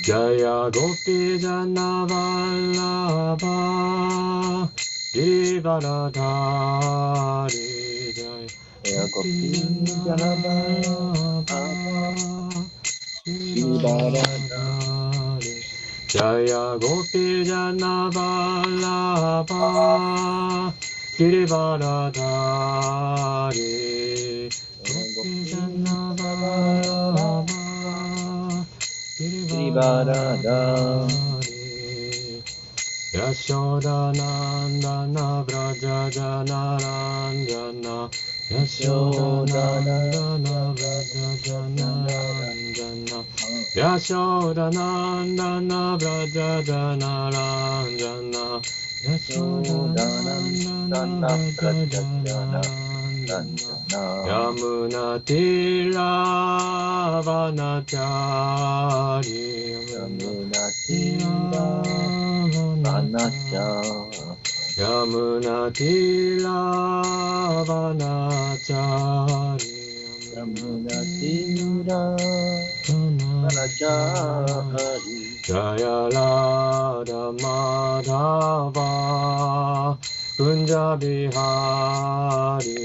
Jaya Gopi Jana Vallabha Girivaradhari Jaya Gopi Jana Vallabha Girivaradhari Jaya Gopi Jana Vallabha Girivaradhari Gopi Jana Vallabha Girivaradhari Yashoda Nandana Vraja Jana Ranjana Yashoda Nandana Vraja Jana Ranjana Yashoda Nandana Vraja Jana Ranjana Yashoda Nandana Vraja Jana Ranjana Yamuna Tira Vanachari Yamuna Tira Yamuna Tira Vanachari Yamuna Tira Vanachari Jaya Radha Madhava Kunja Bihari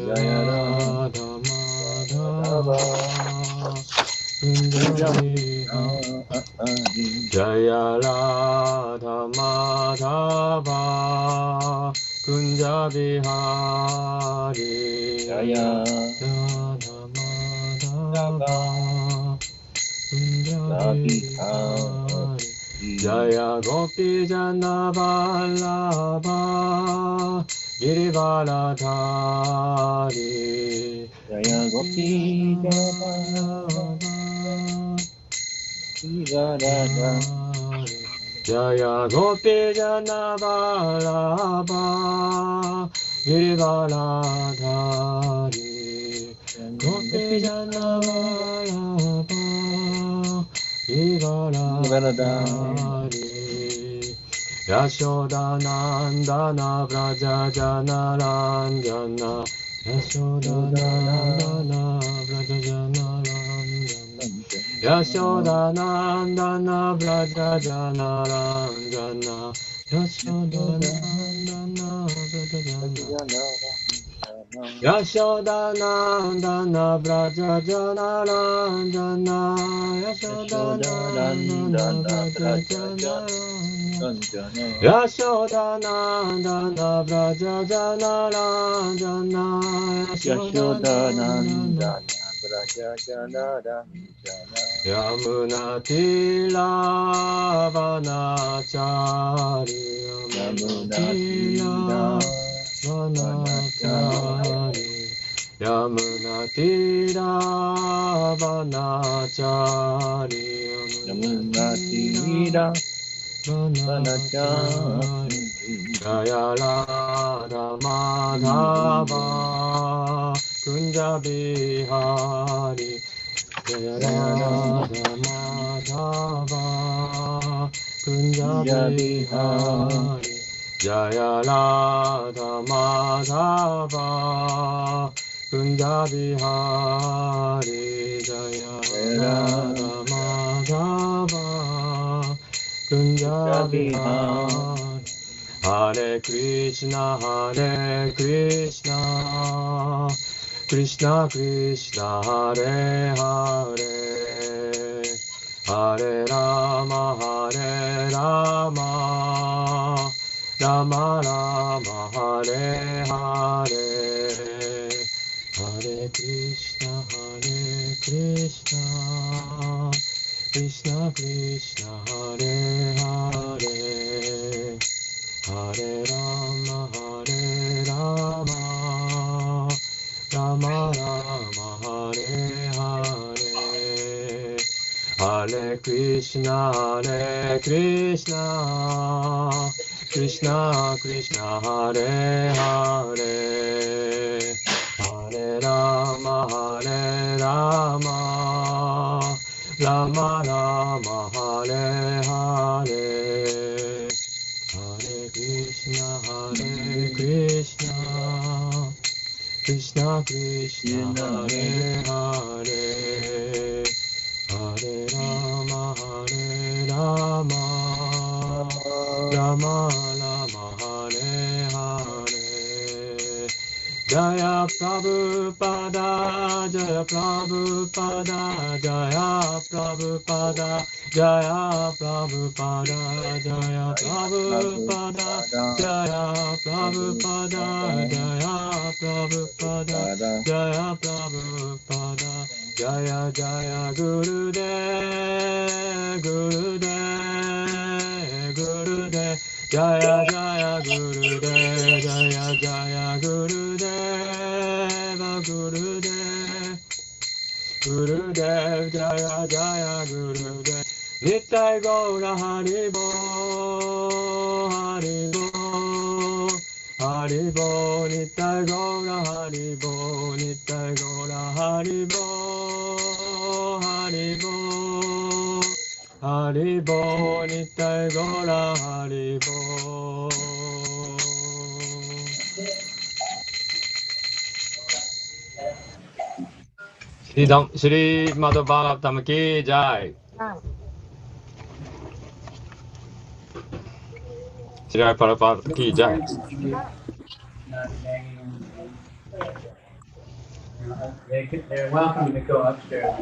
Jaya Radha Madhava Kunja Bihari Jaya Radha Madhava Kunja Bihari Jaya Radha Madhava Kunja Bihari Jaya Gopi Jana Vallabha Girivaradhari Jaya Gopi Jana Vallabha Girivaradhari Jaya Gopi Jana Vallabha Girivaradhari Gopi Jana Vallabha Girivaradhari Yashoda Nandana Vraja Jana Ranjana Yashoda Nandana Vraja Jana Ranjana Yashoda Nandana Vraja Jana Ranjana Yashoda Nandana Vraja Jana Yashoda Nandana Vraja Jana Ranjana Yashoda Nandana Vraja Jana Ranjana Yashoda Nandana Vraja Jana Ranjana Yashoda Nandana Vraja Jana Ranjana Yamuna Tira Vanachari Yamuna Tira Vanachari Yamuna Tira Vanachari Yamuna Tira Vanachari Jaya Radha Madhava Kunja Bihari Jaya Radha Madhava Kunja Bihari Jaya Radha Madhava Kunja Bihari Jaya Radha Madhava Kunja Bihari Hare Krishna Krishna Krishna Hare Hare Hare Rama Rama Rama Hare Hare Hare Krishna Krishna Krishna Hare Hare Hare Rama Rama Rama Hare Hare Hare Krishna Krishna Krishna Hare Hare Hare Rama Rama Rama Hare Hare Hare Krishna Krishna Krishna Hare Hare Hare Rama Rama Rama Rama Hare Hare Jaya Prabhupada Jaya Prabhupada Jaya Prabhupada Jaya Prabhupada Jaya Prabhupada Jaya Prabhupada Jaya Prabhupada Jaya Prabhupada Jaya Jaya Gurudev Gurudev Gurudev Jaya Jaya Gurudev Jaya Jaya Gurudev Gurudev Gurudev Jaya Jaya Gurudev Nitai Gaura Haribo Haribo Haribo Nitai Gaura Haribo Nitai Gaura Haribo Haribo Haribo Nitai Gaura Haribo Srimad Bhagavatam ki jai. Srimad Prabhupada ki jai. They're welcome to go upstairs.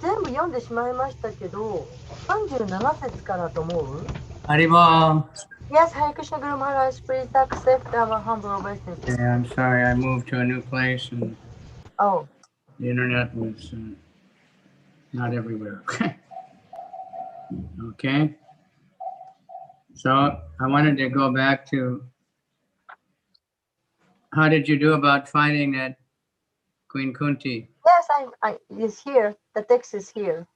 全部読んでしまいましたけど、37節からと思う Haribol. Yes, Hare Krishna Guru Maharaj, please accept our humble obeisance. Okay, I'm sorry, I moved to a new place and Oh, the internet was not everywhere. Okay. So I wanted to go back to how did you do about finding that Queen Kunti? yes, it's here. The text is here.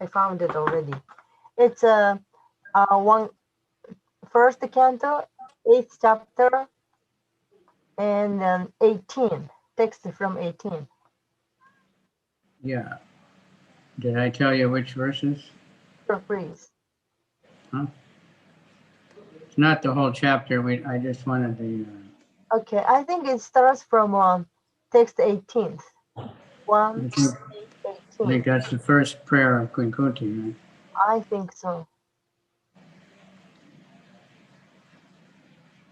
I found it already. It's one first canto, 8th chapter, and 18. Text from 18. Yeah. Did I tell you which verses? Sure, please. Huh? It's not the whole chapter. I just wanted to. Okay, I think it starts from text 18th. I 1, think 18. that's the first prayer of Queen Kunti, right? I think so.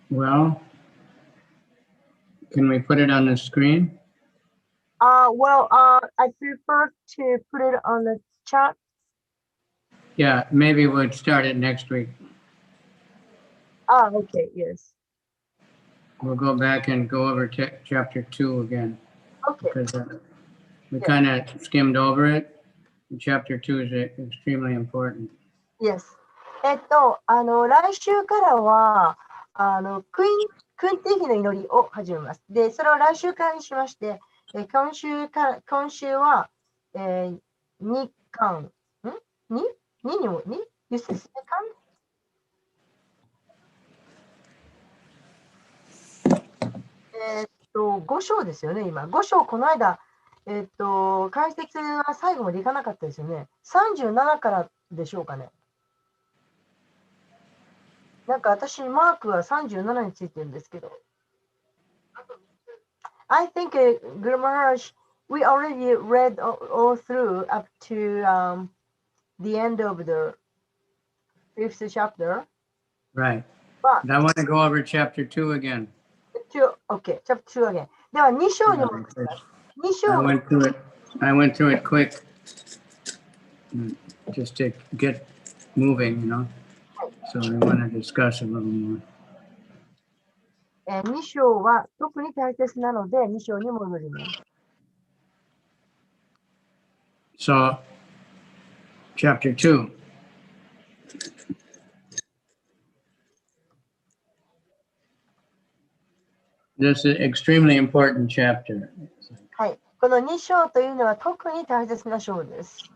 Well, can we put it on the screen? I prefer to put it on the chat. Yeah, maybe we'll start it next week. Okay, yes. We'll go back and go over chapter 2 again. Okay. Because we kind of skimmed over it. Chapter 2 is extremely important. Yes. 来週からは、クンティ妃の祈りを始めます。で、それを来週からにしまして、今週は、2巻、2にも、2? You said second? 5章ですよね、今。5章、この間、解説は最後までいかなかったですよね。37からでしょうかね。なんか私、マークは37についてるんですけど。I think, Guru Maharaj, we already read all through up to the end of the 5th chapter. Right. But I want to go over chapter 2 again. Okay, chapter 2 again. では2章にも2章 I went through it quick. Just to get moving, you know. So I want to discuss a little more. 2章は特に大切なので2章に戻ります。So, chapter 2. This is an extremely important chapter. はい。この2章というのは特に大切な章です。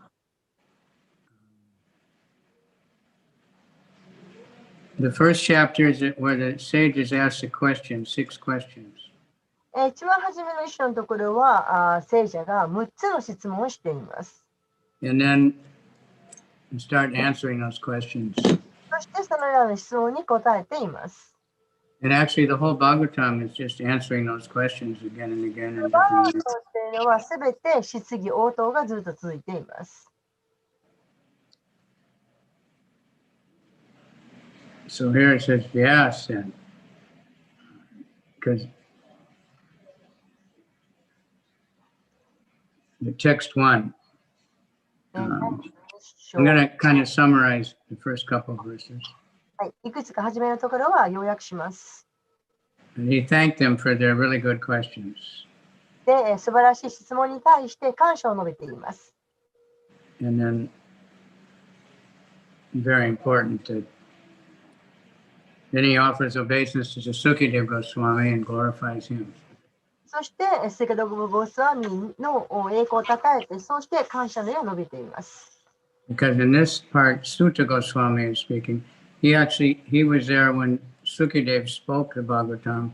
The first chapter is where the sages ask the question, 6 questions. 一番初めの一章のところは聖者が6つの質問をしています。And then start answering those questions. そしてそのような質問に答えています。And actually, the whole Bhagavatam is just answering those questions again and again in バー different ト ways. っていうのはすべて質疑応答がずっと続いています。So here it says, yes, and because the text one, 第1 I'm 章 going to kind of summarize the first couple of verses. はい、いくつか初めのところは要約します。 And he thanked them for their really good questions. で、素晴らしい質問に対して感謝を述べています。 And then, very important, that then he offers obeisance to Sukadeva Goswami and glorifies him. そして、セカドブゴスワミの栄光をたたえて、そして感謝の意を述べています。 Because in this part, Sutta Goswami is speaking. He was there when Sukadeva spoke the Bhagavatam,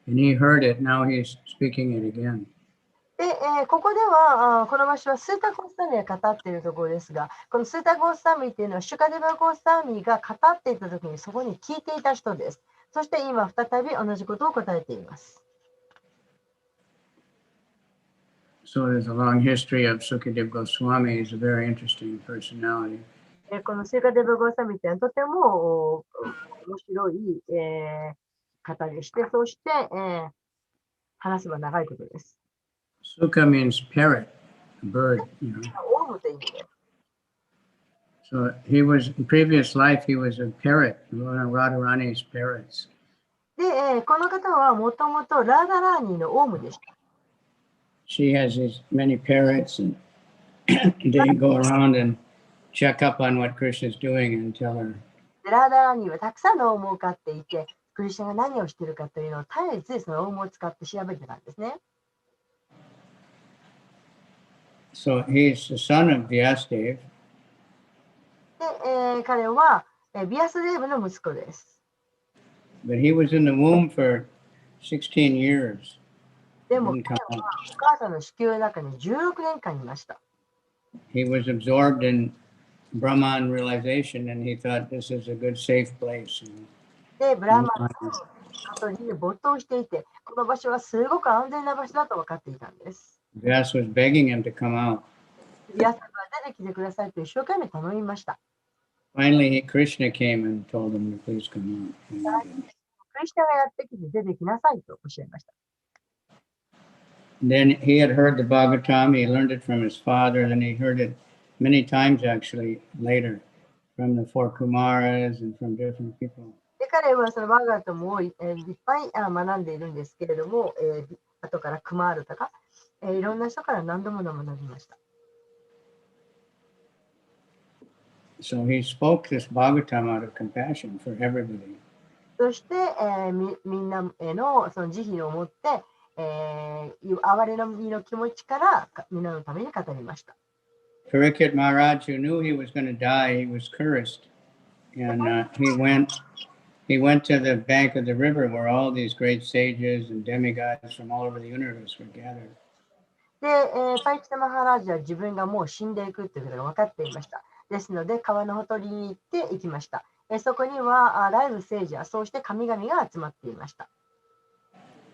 and he heard it. Now he's speaking it again. で、ここではこの場所はスータゴースワミが語っているところですが、このスータゴースワミっていうのはシュカデバゴースワミが語っていた時にそこに聞いていた人です。そして今再び同じことを答えています。 So there's a long history of Sukadeva Goswami. He's a very interesting personality. このシュカデバゴースワミっていうのはとても面白い、方でして、そして、話せば長いことです。 Sukha means parrot, a bird. オウムという意味です。 So in previous life, he was a parrot, one of Radharani's parrots. で、この方はもともとラーダラーニーのオウムでした。 She has these many parrots, and they go around and check up on what Krishna's doing and tell her. でラーダラーニーはたくさんのオウムを飼っていて、クリスチャンが何をしているかというのを絶えずそのオウムを使って調べてたんですね。 So he's the son of Vyasadeva. で、彼はビアスデーブの息子です。 But he was in the womb for 16 years. でも Didn't 彼 come は out. お母さんの子宮の中に16年間いました。 He was absorbed in Brahman realization, and he thought this is a good, safe place. で、ブラーマンのことに没頭していて、この場所はすごく安全な場所だと分かっていたんです。 Vyas was begging him to come out. ビアスが出てきてくださいと一生懸命頼みました。 Finally, Krishna came and told him to please come out. クリスチャンがやってきて出てきなさいとおっしゃいました。 Then he had heard the Bhagavatam. He learned it from his father. Then he heard it many times, actually, later, from the four Kumaras and from different people. で彼はそのバーガートもいっぱい学んでいるんですけれども、後からクマールとか、いろんな人から何度も学びました。 So he spoke this Bhagavatam out of compassion for everybody. そして、みんなへのその慈悲を持って、哀れの身の気持ちからみんなのために語りました。 Parikshit Maharaj, who knew he was going to die, he was cursed. And he went to the bank of the river where all these great sages and demigods from all over the universe were gathered. で、パイキタマハラージは自分がもう死んでいくということが分かっていました。ですので、川のほとりに行って行きました。そこにはライブ聖者、そうして神々が集まっていました。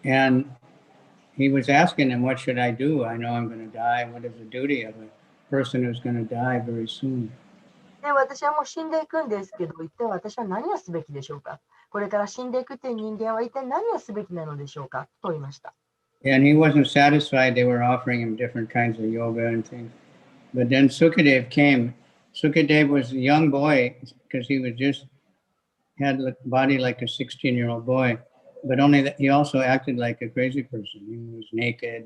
And he was asking him, what should I do? I know I'm going to die. What is the duty of a person who's going to die very soon? で、私はもう死んでいくんですけど、一体私は何をすべきでしょうか。これから死んでいくという人間は一体何をすべきなのでしょうかと言いました。 And he wasn't satisfied. They were offering him different kinds of yoga and things. But then Sukadev came. Sukadev was a young boy because he was just had a body like a 16-year-old boy. But only that he also acted like a crazy person. He was naked.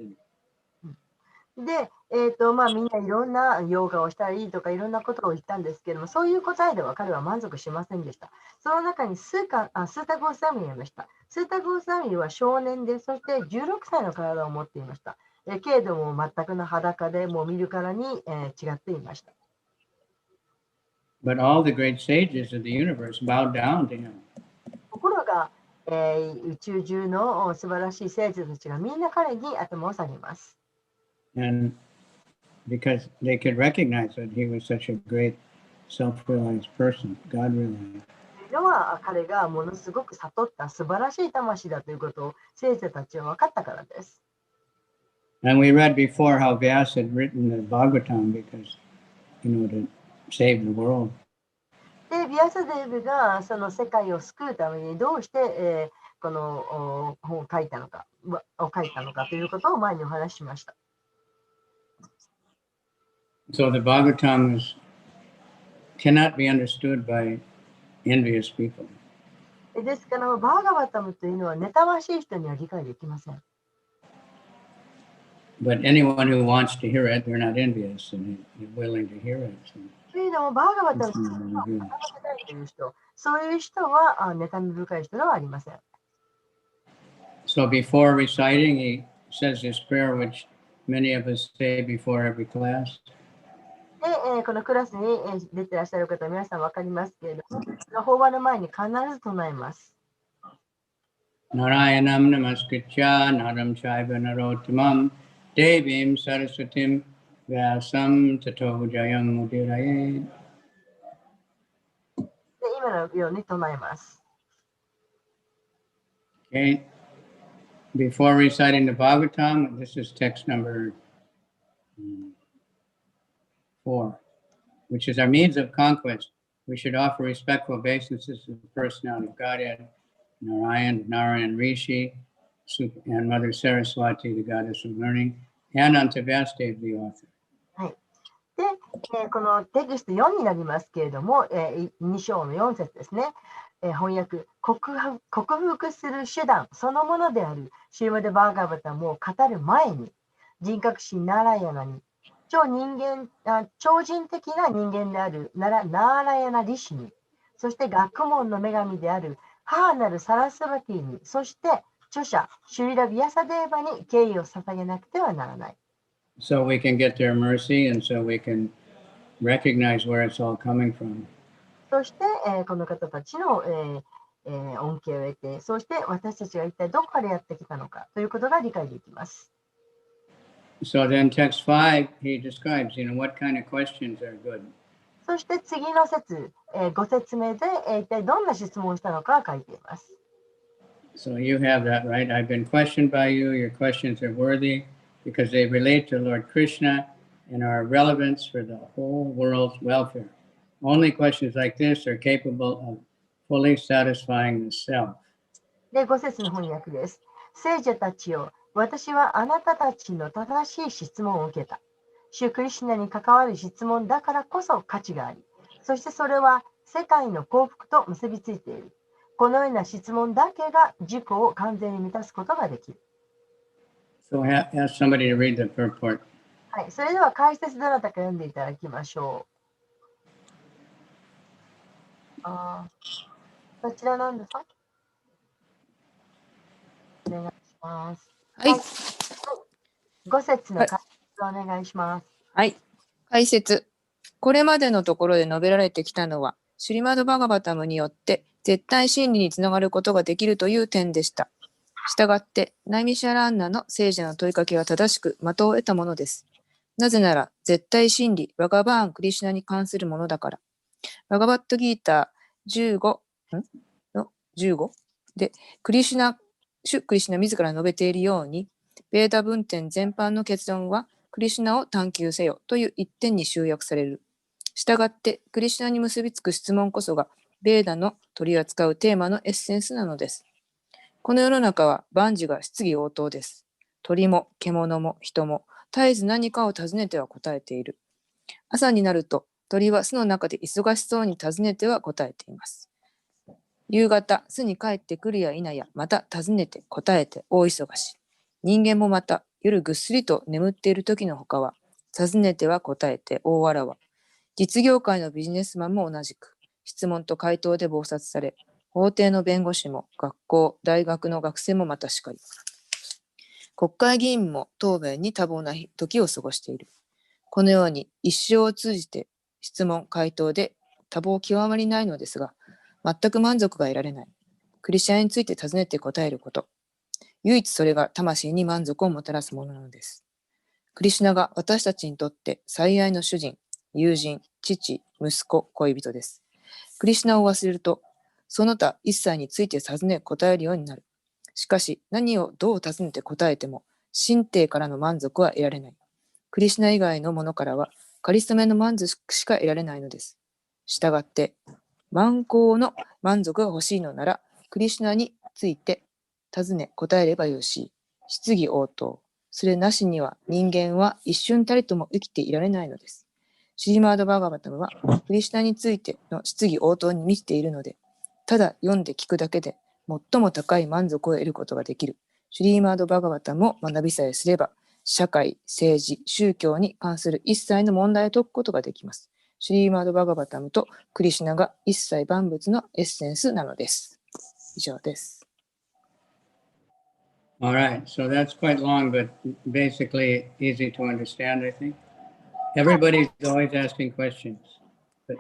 で、みんないろんなヨガをしたりとかいろんなことを言ったんですけども、そういう答えでは彼は満足しませんでした。その中にスータゴーサミがいました。スータゴーサミは少年で、そして16歳の体を持っていました。けれども全くの裸で、もう見るからに、違っていました。But all the great sages of the universe bowed down to him. ところが、宇宙中の素晴らしい聖者たちがみんな彼に頭を下げます。And because they could recognize that he was such a great self-realized person, God realized. のは彼がものすごく悟った素晴らしい魂だということを聖者たちは分かったからです。And we read before how Vyasa had written the Bhagavatam because, to save the world. で、ビアサデーブがその世界を救うためにどうして、この本を書いたのかということを前にお話ししました。So the Bhagavatam cannot be understood by envious people. ですから、バーガバタムというのは妬ましい人には理解できません。But anyone who wants to hear it, they're not envious and they're willing to hear it. So. というのも、バーガバタムを学ばせたいという人、そういう人は妬み深い人ではありません。So before reciting, he says this prayer, which many of us say before every class. で、このクラスに出ていらっしゃる方は皆さん分かりますけれども、法話の前に必ず唱えます。Narayanam namaskritya naram chaiva narottamam devim saraswatim vyasam tato jayam mudirayed. で、今のように唱えます。Okay. Before reciting the Bhagavatam, this is text number 4, which is our means of conquest. We should offer respectful obeisances to the personality of Godhead, Narayan Rishi, and Mother Saraswati, the goddess of learning, and unto Vasudev, the author. はい。で、このテキスト4になりますけれども、2章の4節ですね。翻訳克服する手段そのものであるシーマデ・バーガバタムを語る前に人格神ナラヤナに超人的な人間であるナーラヤナリシにそして学問の女神である母なるサラスバティにそして著者シュリラ・ビアサデーバに敬意を捧げなくてはならない。So we can get their mercy and so we can recognize where it's all coming from. そして、この方たちの、恩恵を得て、そして私たちが一体どこからやってきたのかということが理解できます。So then text 5, he describes, what kind of questions are good. そして次の節、ご説明で、一体どんな質問をしたのか書いています。So you have that, right? I've been questioned by you. Your questions are worthy because they relate to Lord Krishna and are of relevance for the whole world's welfare. Only questions like this are capable of fully satisfying the self. で、5節の翻訳です。聖者たちよ、私はあなたたちの正しい質問を受けた。主クリシュナに関わる質問だからこそ価値があり、そしてそれは世界の幸福と結びついている。このような質問だけが自己を完全に満たすことができる。So ask somebody to read the purport. はい、それでは解説どなたか読んでいただきましょう。こちらなんですか？お願いします。はい。5節の解説をお願いします。はい。解説。これまでのところで述べられてきたのは、シュリマド・バガバタムによって絶対真理につながることができるという点でした。したがって、ナイミシャランナの聖者の問いかけは正しく的を得たものです。なぜなら、絶対真理、バガバーン・クリシュナに関するものだから。バガバットギーター15で、クリシュナ自ら述べているように、ベーダ文典全般の結論は、クリシュナを探求せよという一点に集約される。したがって、クリシュナに結びつく質問こそが、ベーダの取り扱うテーマのエッセンスなのです。この世の中は万事が質疑応答です。鳥も獣も人も絶えず何かを尋ねては答えている。朝になると鳥は巣の中で忙しそうに尋ねては答えています。夕方、巣に帰ってくるや否や、また尋ねて答えて大忙し。人間もまた夜ぐっすりと眠っている時のほかは、尋ねては答えて大わらわ。実業界のビジネスマンも同じく、質問と回答で忙殺され、法廷の弁護士も学校、大学の学生もまたしかり。国会議員も答弁に多忙な時を過ごしている。このように一生を通じて質問、回答で多忙極まりないのですが、全く満足が得られない。クリスチャンについて尋ねて答えること。唯一それが魂に満足をもたらすものなのです。クリシュナが私たちにとって最愛の主人、友人、父、息子、恋人です。クリシュナを忘れると、その他一切について尋ね答えるようになる。しかし、何をどう尋ねて答えても、心底からの満足は得られない。クリシュナ以外のものからは、かりそめの満足しか得られないのです。したがって、満行の満足が欲しいのなら、クリシュナについて尋ね答えればよしい。質疑応答。それなしには人間は一瞬たりとも生きていられないのです。シリマード・バーガバタムはクリシュナについての質疑応答に満ちているので、ただ読んで聞くだけで最も高い満足を得ることができる。シュリーマード・バーガバタムを学びさえすれば、社会、政治、宗教に関する一切の問題を解くことができます。シュリーマード・バガバタムとクリシュナが一切万物のエッセンスなのです。以上です。All right, so that's quite long, but basically easy to understand, I think. Everybody's always asking questions, but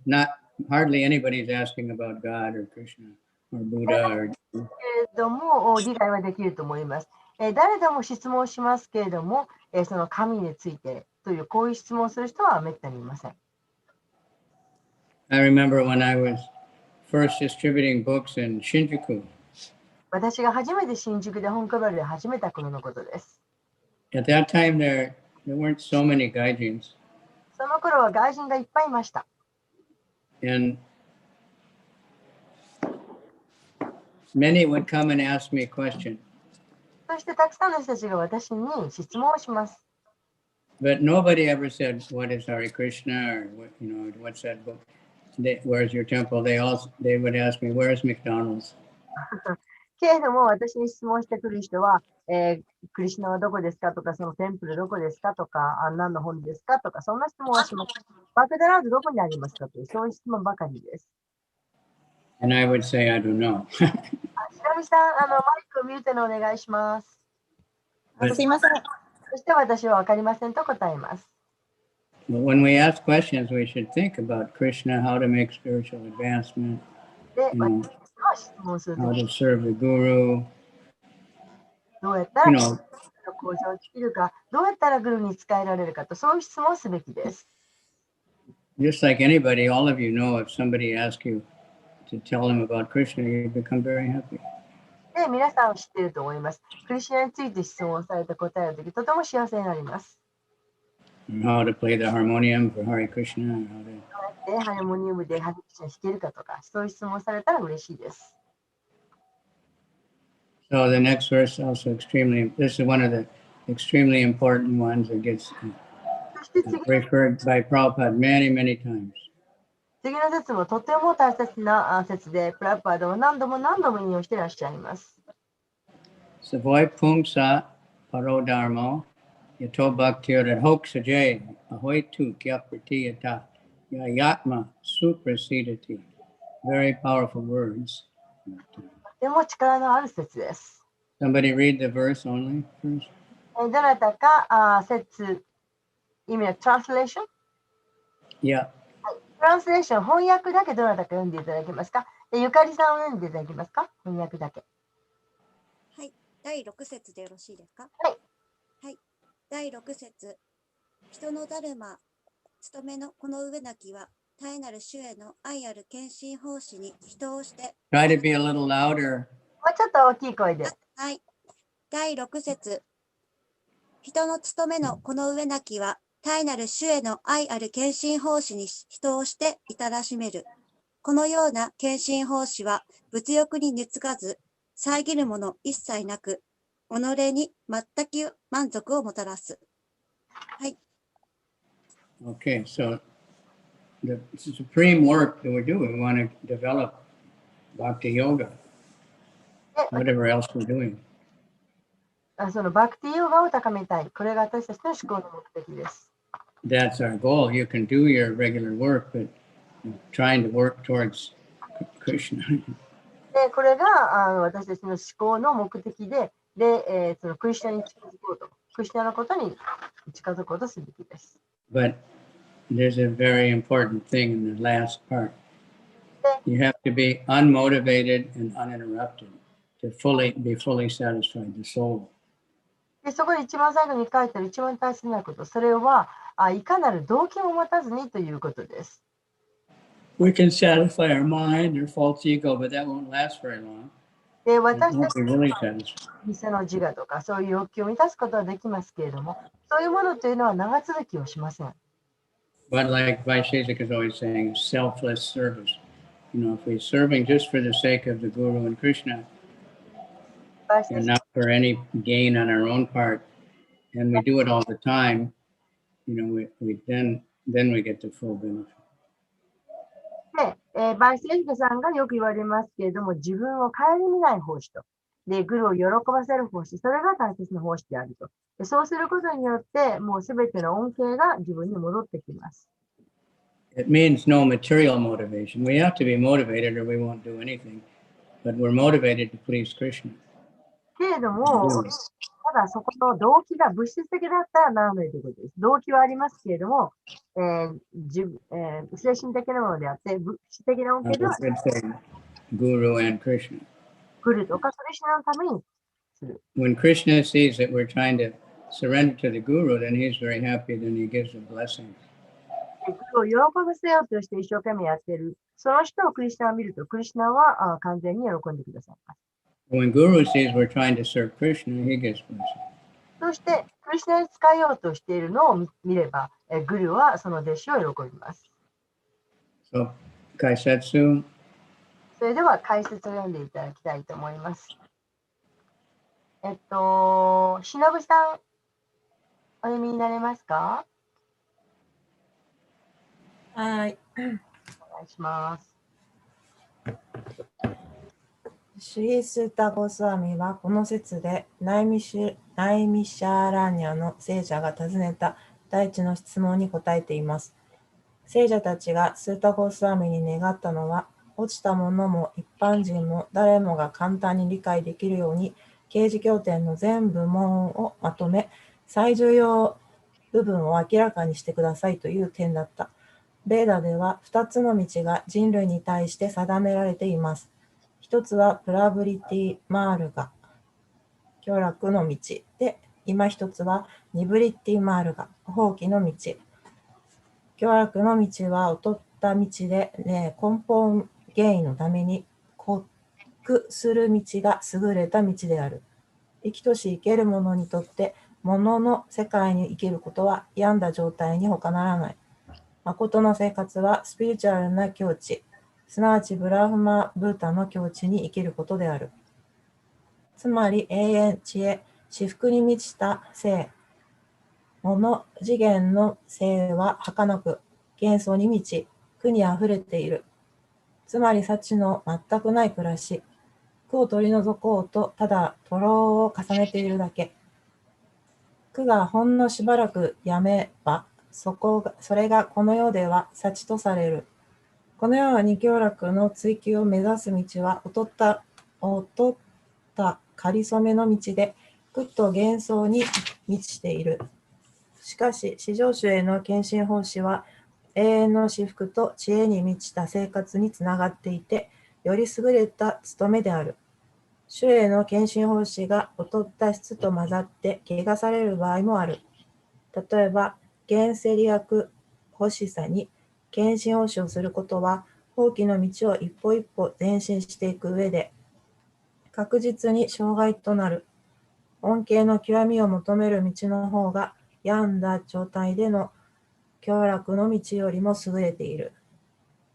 not hardly anybody's asking about God or Krishna or Buddha or. ども理解はできると思います。誰でも質問しますけれども、その神についてというこういう質問をする人はめったにいません。I remember when I was first distributing books in Shinjuku. 私が初めて新宿で本配りで始めた頃のことです。At that time, there weren't so many gaijins. その頃は外人がいっぱいいました。And many would come and ask me questions. そしてたくさんの人たちが私に質問をします。But nobody ever said, "What is Hare Krishna?" or "What's that book? Where's your temple?" They would ask me, "Where's McDonald's?" けれども私に質問してくる人は、クリシュナはどこですかとか、そのテンプルどこですかとか、何の本ですかとか、そんな質問をします。マクドナルドどこにありますかという、そういう質問ばかりです。And I would say, "I don't know." 白見さん、マイクをミュートにお願いします。すいません。そして私は分かりませんと答えます。But when we ask questions, we should think about Krishna, how to make spiritual advancement, で、 you know, 質問する how と to serve the guru, どうやったら you know, 向上できるか、どうやったらグルに使えられるかと、そういう質問をすべきです。just like anybody, all of you know if somebody asks you to tell them about Krishna, you become very happy. で、皆さん知っていると思います。クリシュナについて質問された答えるとき、とても幸せになります。How to play the harmonium for Hare Krishna, how to で、ハーモニウムでハリクシナ弾けるかとか、そういう質問されたら嬉しいです。So the next verse also this is one of the extremely important ones that gets そして次 referred by Prabhupada many, many times. の説もとても大切な説で、プラッパードは何度も何度も引用していらっしゃいます。Savoy pungsa parodharmo yato bhaktir hoksajay ahoy tu kya pratiyata yayatma suprasidati. Very powerful words. とても力のある説です。Somebody read the verse only first. どなたか説、意味のトランスレーション Yeah. トランスレーション、翻訳だけどなたか読んでいただけますか？でゆかりさんを読んでいただけますか？翻訳だけ。はい、第6節でよろしいですか？はい。はい、第6節。人のダルマ、務めのこの上なきは、絶えなる主への愛ある献身奉仕に人をして。Try to be a little louder. もうちょっと大きい声で。はい。第6節。人の務めのこの上なきは、絶えなる主への愛ある献身奉仕に人をしていたらしめる。このような献身奉仕は、物欲に寝つかず、遮るもの一切なく、己に全く満足をもたらす。はい。Okay, so the supreme work that we're doing, we want to develop bhakti yoga, で whatever else we're doing. そのバクティヨガを高めたい。これが私たちの思考の目的です。That's our goal. You can do your regular work, but trying to work towards Krishna. で、これが私たちの思考の目的で、そのクリスチャンに近づこうと、クリスチャンのことに近づこうとするべきです。But there's a very important thing in the last part. You have to be unmotivated and uninterrupted to be fully satisfied, the soul. で、そこで一番最後に書いてある一番大切なこと、それはいかなる動機も持たずにということです。we can satisfy our mind or false ego, but that won't last very long. で、 It 私た won't ち be really satisfied. 偽の自我とかそういう欲求を満たすことはできますけれども、そういうものというのは長続きをしません。 But like Vaisheshik is always saying, selfless service. You know, if we're serving just for the sake of the Guru and Krishna, 私た and ち not for any gain on our own part, and we do it all the time, you know, then we get the full benefit. で、バイセンジさんがよく言われますけれども、自分を顧みない奉仕と。で、グルを喜ばせる奉仕、それが大切な奉仕であると。でそうすることによって、もうすべての恩恵が自分に戻ってきます。It means no material motivation. We have to be motivated or we won't do anything. But we're motivated to please Krishna. けれども、ただそこの動機が物質的だったらならないということです。動機はありますけれども、精神的なものであって、物質的な恩恵では Guru and Krishna. 来るとか、クリシュナのためにする。 When Krishna sees that we're trying to surrender to the Guru, then he's very happy, then he gives a blessing. グルを喜ばせようとして一生懸命やっている。その人をクリシュナを見ると、クリシュナは完全に喜んでくださいます。 When Guru sees we're trying to serve Krishna, he gives blessing. そして、クリシュナに使いようとしているのを見れば、グルはその弟子を喜びます。 So, Kaisetsu. それでは解説を読んでいただきたいと思います。しのぶさん、お読みになれますか？はい。お願いします。シュリースータ・ゴスワミはこの説でナイミシャーラニャの聖者が尋ねた第一の質問に答えています。聖者たちがスータ・ゴスワミに願ったのは、落ちた者も一般人も誰もが簡単に理解できるように、啓示経典の全部門をまとめ、最重要部分を明らかにしてくださいという点だった。ベーダでは2つの道が人類に対して定められています。一つはプラブリティ・マールガ、享楽の道で、今一つはニブリティ・マールガ、放棄の道。享楽の道は劣った道で、根本原因のために克服する道が優れた道である。生きとし生ける者にとって物の世界に生きることは病んだ状態に他ならない。誠の生活はスピリチュアルな境地、すなわちブラフマ・ブータの境地に生きることである。つまり永遠、知恵、至福に満ちた生。物次元の生は儚く、幻想に満ち、苦にあふれている。つまり幸の全くない暮らし。苦を取り除こうと、ただ徒労を重ねているだけ。苦がほんのしばらくやめば、それがこの世では幸とされる。このように享楽の追求を目指す道は、劣った仮初めの道で、苦と幻想に満ちている。しかし、至上主への献身奉仕は、永遠の至福と知恵に満ちた生活につながっていて、より優れた務めである。主への献身奉仕が劣った質と混ざって汚される場合もある。例えば、原生理学欲しさに献身奉仕をすることは、放棄の道を一歩一歩前進していく上で、確実に障害となる。恩恵の極みを求める道の方が、病んだ状態での享楽の道よりも優れている。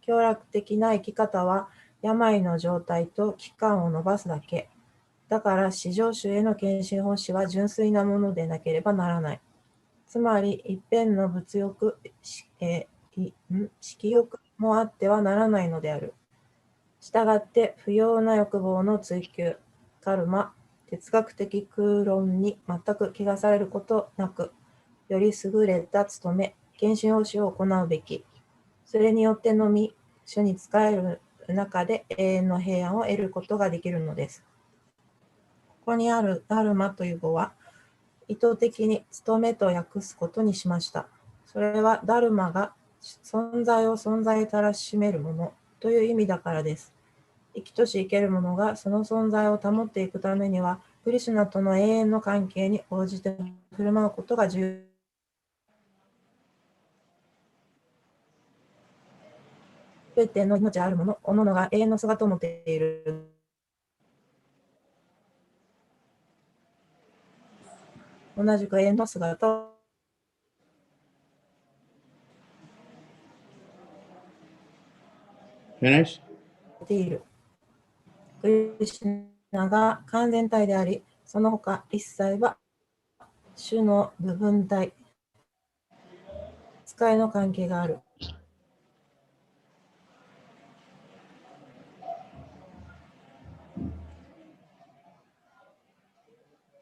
享楽的な生き方は、病の状態と期間を伸ばすだけ。だから、至上主への献身奉仕は純粋なものでなければならない。つまり、一辺の物欲、色欲もあってはならないのである。したがって、不要な欲望の追求、カルマ、哲学的空論に全く汚されることなく、より優れた務め、献身奉仕を行うべき。それによってのみ、主に仕える中で永遠の平安を得ることができるのです。ここにあるダルマという語は、意図的に務めと訳すことにしました。それはダルマが存在を存在たらしめるものという意味だからです。生きとし生けるものがその存在を保っていくためには、クリシュナとの永遠の関係に応じて振る舞うことが重要。べての命あるもの、おののが永遠の姿を持っている。同じく永遠の姿を Finish? 持っている。クリシュナが完全体であり、その他一切は種の部分体、使いの関係がある。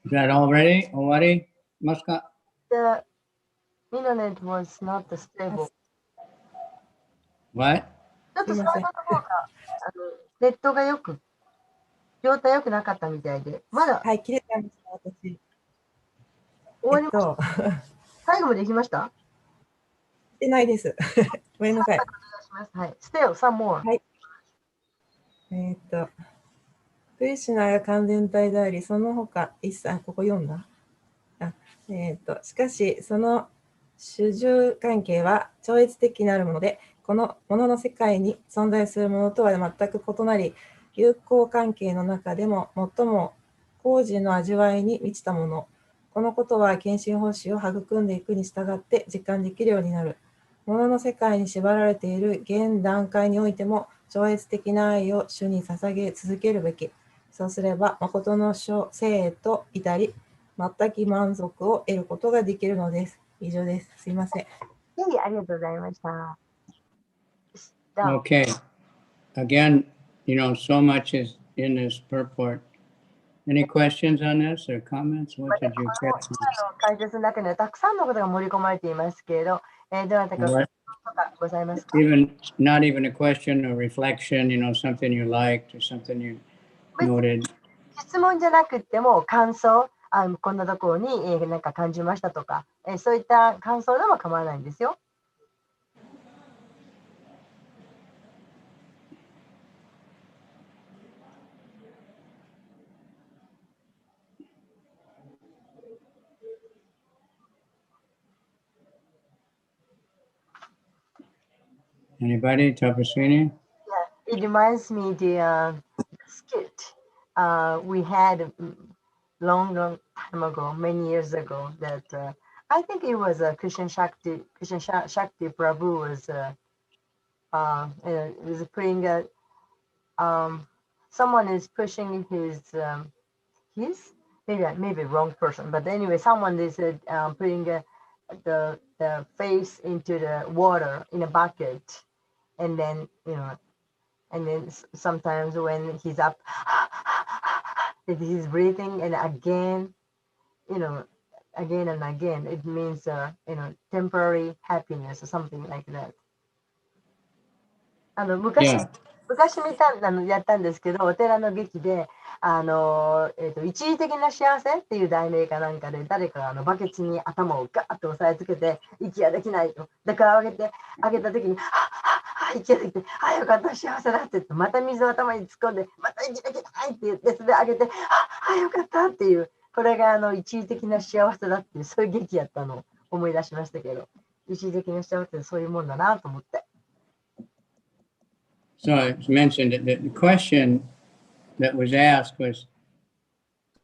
Is that already? Already? Maska? The internet was not stable. What? ちょっと最後の方がネットが状態良くなかったみたいで、まだはい、切れたんですか、私。終わりました。最後まで行きました？してないです。ごめんなさい。お願いします。はい。Still, some more. はい。クリシュナが完全体であり、その他一切、ここ読んだ。しかし、その主従関係は超越的なるもので、このものの世界に存在するものとは全く異なり、友好関係の中でも最も高次の味わいに満ちたもの。このことは献身奉仕を育んでいくに従って実感できるようになる。ものの世界に縛られている現段階においても超越的な愛を主に捧げ続けるべき。そうすれば、誠の生と至り、全く満足を得ることができるのです。以上です。すいません。ありがとうございました。Okay. Again, so much is in this purport. Any questions on this or comments? What did you get? 解説の中にはたくさんのことが盛り込まれていますけれど、どなたかございますか？ Not even a question or reflection, something you liked or something you noted. 質問じゃなくても感想、こんなところに、なんか感じましたとか、そういった感想でも構わないんですよ。Anybody? Tapaswini? It reminds me the skit we had long time ago, many years ago. That I think it was Krishna Shakti Prabhu was putting someone is pushing his maybe wrong person, but anyway, someone is putting the face into the water in a bucket, and then and then sometimes when he's up, he's breathing, and again, again and again, it means temporary happiness or something like that. 昔やったんですけど、お寺の劇で、一時的な幸せっていう題名かなんかで、誰かがバケツに頭をガーッと押さえつけて、息ができないと。だから上げた時に、息ができて、よかった、幸せだって言って、また水を頭に突っ込んで、また息できないって言って、それで上げて、よかったっていう、これが一時的な幸せだっていう、そういう劇やったのを思い出しましたけど、一時的な幸せってそういうもんだなと思って。So it's mentioned that the question that was asked was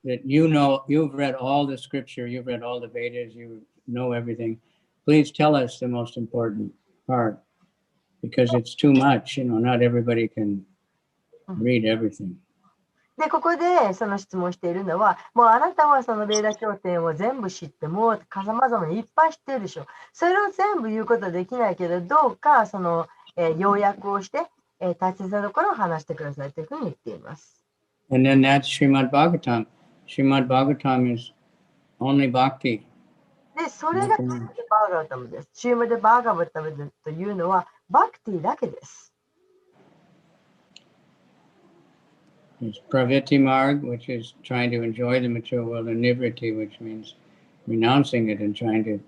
that you've read all the scripture, you've read all the Vedas, you know everything. Please tell us the most important part, because it's too much, not everybody can read everything. で、ここでその質問しているのは、もうあなたはそのベーダ経典を全部知って、もうさまざまにいっぱい知ってるでしょ。それを全部言うことはできないけど、どうかその、要約をして、大切なところを話してくださいというふうに言っています。And then that's Srimad Bhagavatam. Srimad Bhagavatam is only bhakti. で、それがシューマド・バーガバタムです。シューマド・バーガバタムというのは、バクティだけです。It's Praviti Marg, which is trying to enjoy the material world, and Nivriti, which means renouncing it and trying to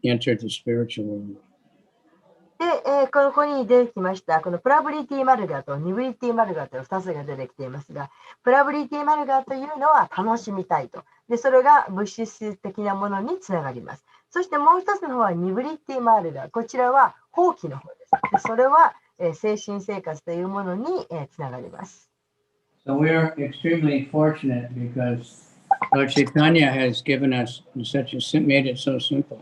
enter the spiritual world. で、ここに出てきました、このプラブリティマルガとニブリティマルガという2つが出てきていますが、プラブリティマルガというのは楽しみたいと。で、それが物質的なものにつながります。そしてもう一つの方はニブリティマルガ。こちらは放棄の方です。それは、精神生活というものに、つながります。So we are extremely fortunate because Lord Chaitanya has given us made it so simple.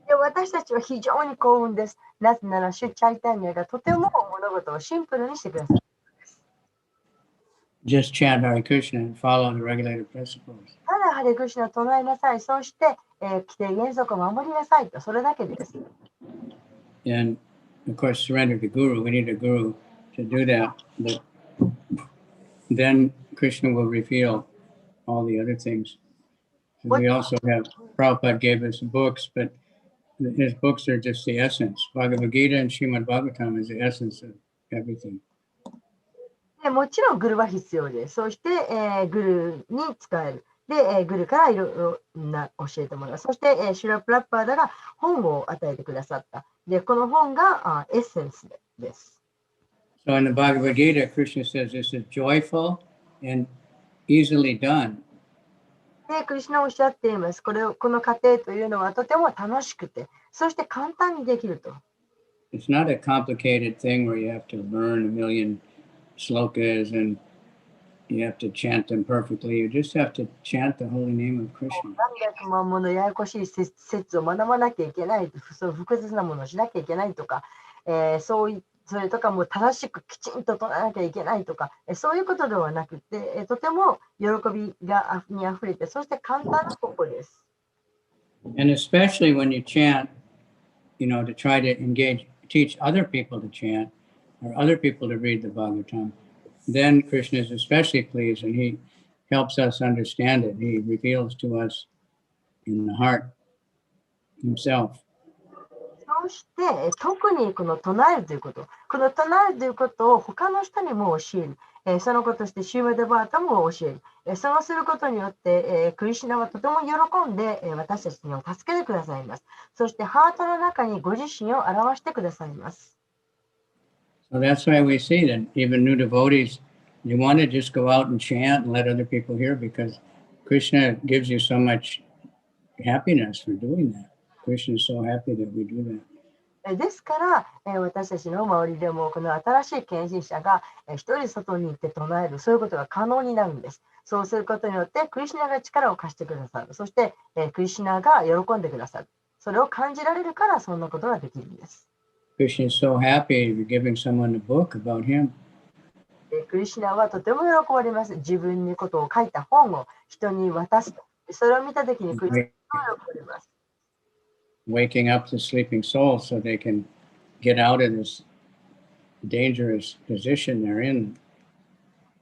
で私たちは非常に幸運です。なぜなら、主チャイタニアがとても物事をシンプルにしてください。Just chant Hare Krishna and follow the regulated principles. ただハレクリシナを唱えなさい。そして、規定原則を守りなさいと、それだけです。And of course, surrender to Guru. We need a Guru to do that. But then Krishna will reveal all the other things. And we also have, Prabhupada gave us books, but his books are just the essence. Bhagavad Gita and Srimad Bhagavatam is the essence of everything. でもちろんグルは必要です。そして、グルに使える。で、グルからいろいろな教えてもらう。そして、シュラ・プラッパーダが本を与えてくださった。で、この本がエッセンスです。So in the Bhagavad Gita, Krishna says this is joyful and easily done. で、クリシュナおっしゃっています。この過程というのはとても楽しくて、そして簡単にできると。It's not a complicated thing where you have to learn a million slokas and you have to chant them perfectly. You just have to chant the holy name of Krishna. 何百万ものややこしい説を学ばなきゃいけない、そう複雑なものをしなきゃいけないとか、それとかも正しくきちんと唱えなきゃいけないとか、そういうことではなくて、とても喜びにあふれて、そして簡単な方法です。And especially when you chant, to try to teach other people to chant or other people to read the Bhagavatam, then Krishna is especially pleased and he helps us understand it. He reveals to us in the heart himself. そして、特にこの唱えるということ、この唱えるということを他の人にも教える。そのことしてシーマデバータも教える。そうすることによって、クリシュナはとても喜んで、私たちに助けてくださいます。そしてハートの中にご自身を表してくださいます。So that's why we see that even new devotees, they want to just go out and chant and let other people hear because Krishna gives you so much happiness for doing that. Krishna is so happy that we do that. ですから、私たちの周りでもこの新しい献身者が、一人外に行って唱える、そういうことが可能になるんです。そうすることによってクリシュナが力を貸してくださる。そして、クリシュナが喜んでくださる。それを感じられるからそんなことができるんです。Krishna is so happy you're giving someone a book about him. クリシュナはとても喜ばれます。自分にことを書いた本を人に渡す。それを見たときにクリシュナは喜ばれます。Waking up the sleeping soul so they can get out of this dangerous position they're in.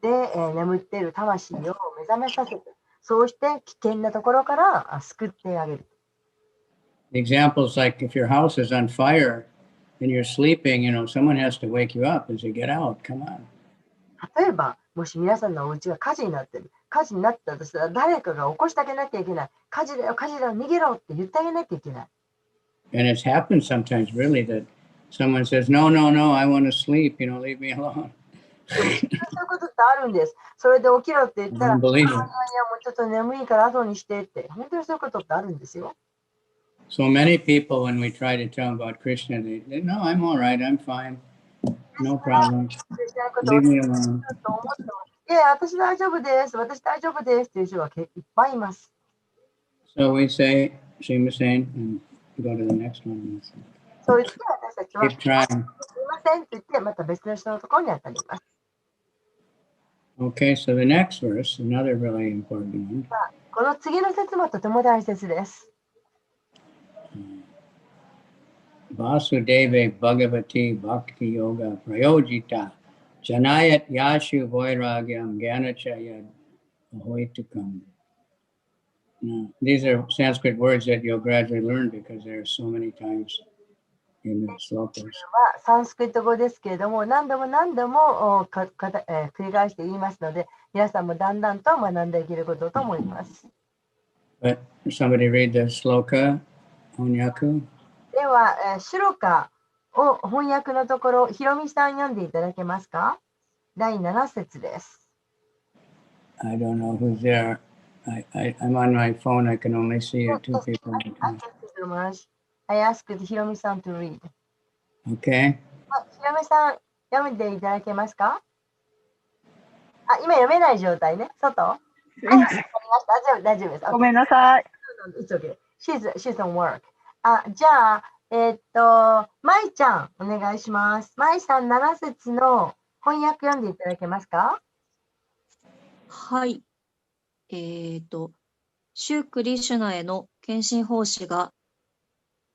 で、眠っている魂を目覚めさせて、そうして危険なところから救ってあげる。The examples like if your house is on fire and you're sleeping, someone has to wake you up and say, get out, come on. 例えば、もし皆さんのお家が火事になってる。火事になったとしたら誰かが起こしてあげなきゃいけない。火事だよ、火事だよ、逃げろって言ってあげなきゃいけない。And it's happened sometimes really that someone says, no, I want to sleep, leave me alone. そういうことってあるんです。それで起きろって言ったら、いや、もうちょっと眠いから後にしてって。本当にそういうことってあるんですよ。So many people, when we try to tell them about Krishna, they no, I'm all right, I'm fine. No problem. Leave me alone. いや、私大丈夫です。私大丈夫ですっていう人がいっぱいいます。So we say, Shima saying, and go to the next one. そう言って私たちは、 Keep trying. すいませんって言って、また別の人のところに当たります。Okay, so the next verse, another really important one. この次の説もとても大切です。Vasudeve Bhagavati Bhakti Yoga Prayojita Janayat Yashu Vairagyam Ganachayad Ahoitukam. Now, these are Sanskrit words that you'll gradually learn because there are so many times in the slokas. サンスクリット語ですけれども、何度も繰り返して言いますので、皆さんもだんだんと学んでいけることと思います。But somebody read the sloka, Onyaku. では、シロカを翻訳のところ、ひろみさん読んでいただけますか？第7節です。I don't know who's there. I'm on my phone. I can only see two people. I asked Hiromi-san to read. Okay. 嫁さん、読んでいただけますか？あ、今読めない状態ね。外？はい、わかりました。大丈夫です。ごめんなさい。It's okay. She's on work. あ、じゃあ、まいちゃん、お願いします。まいさん、7節の翻訳読んでいただけますか？はい。シュークリシュナへの献身奉仕が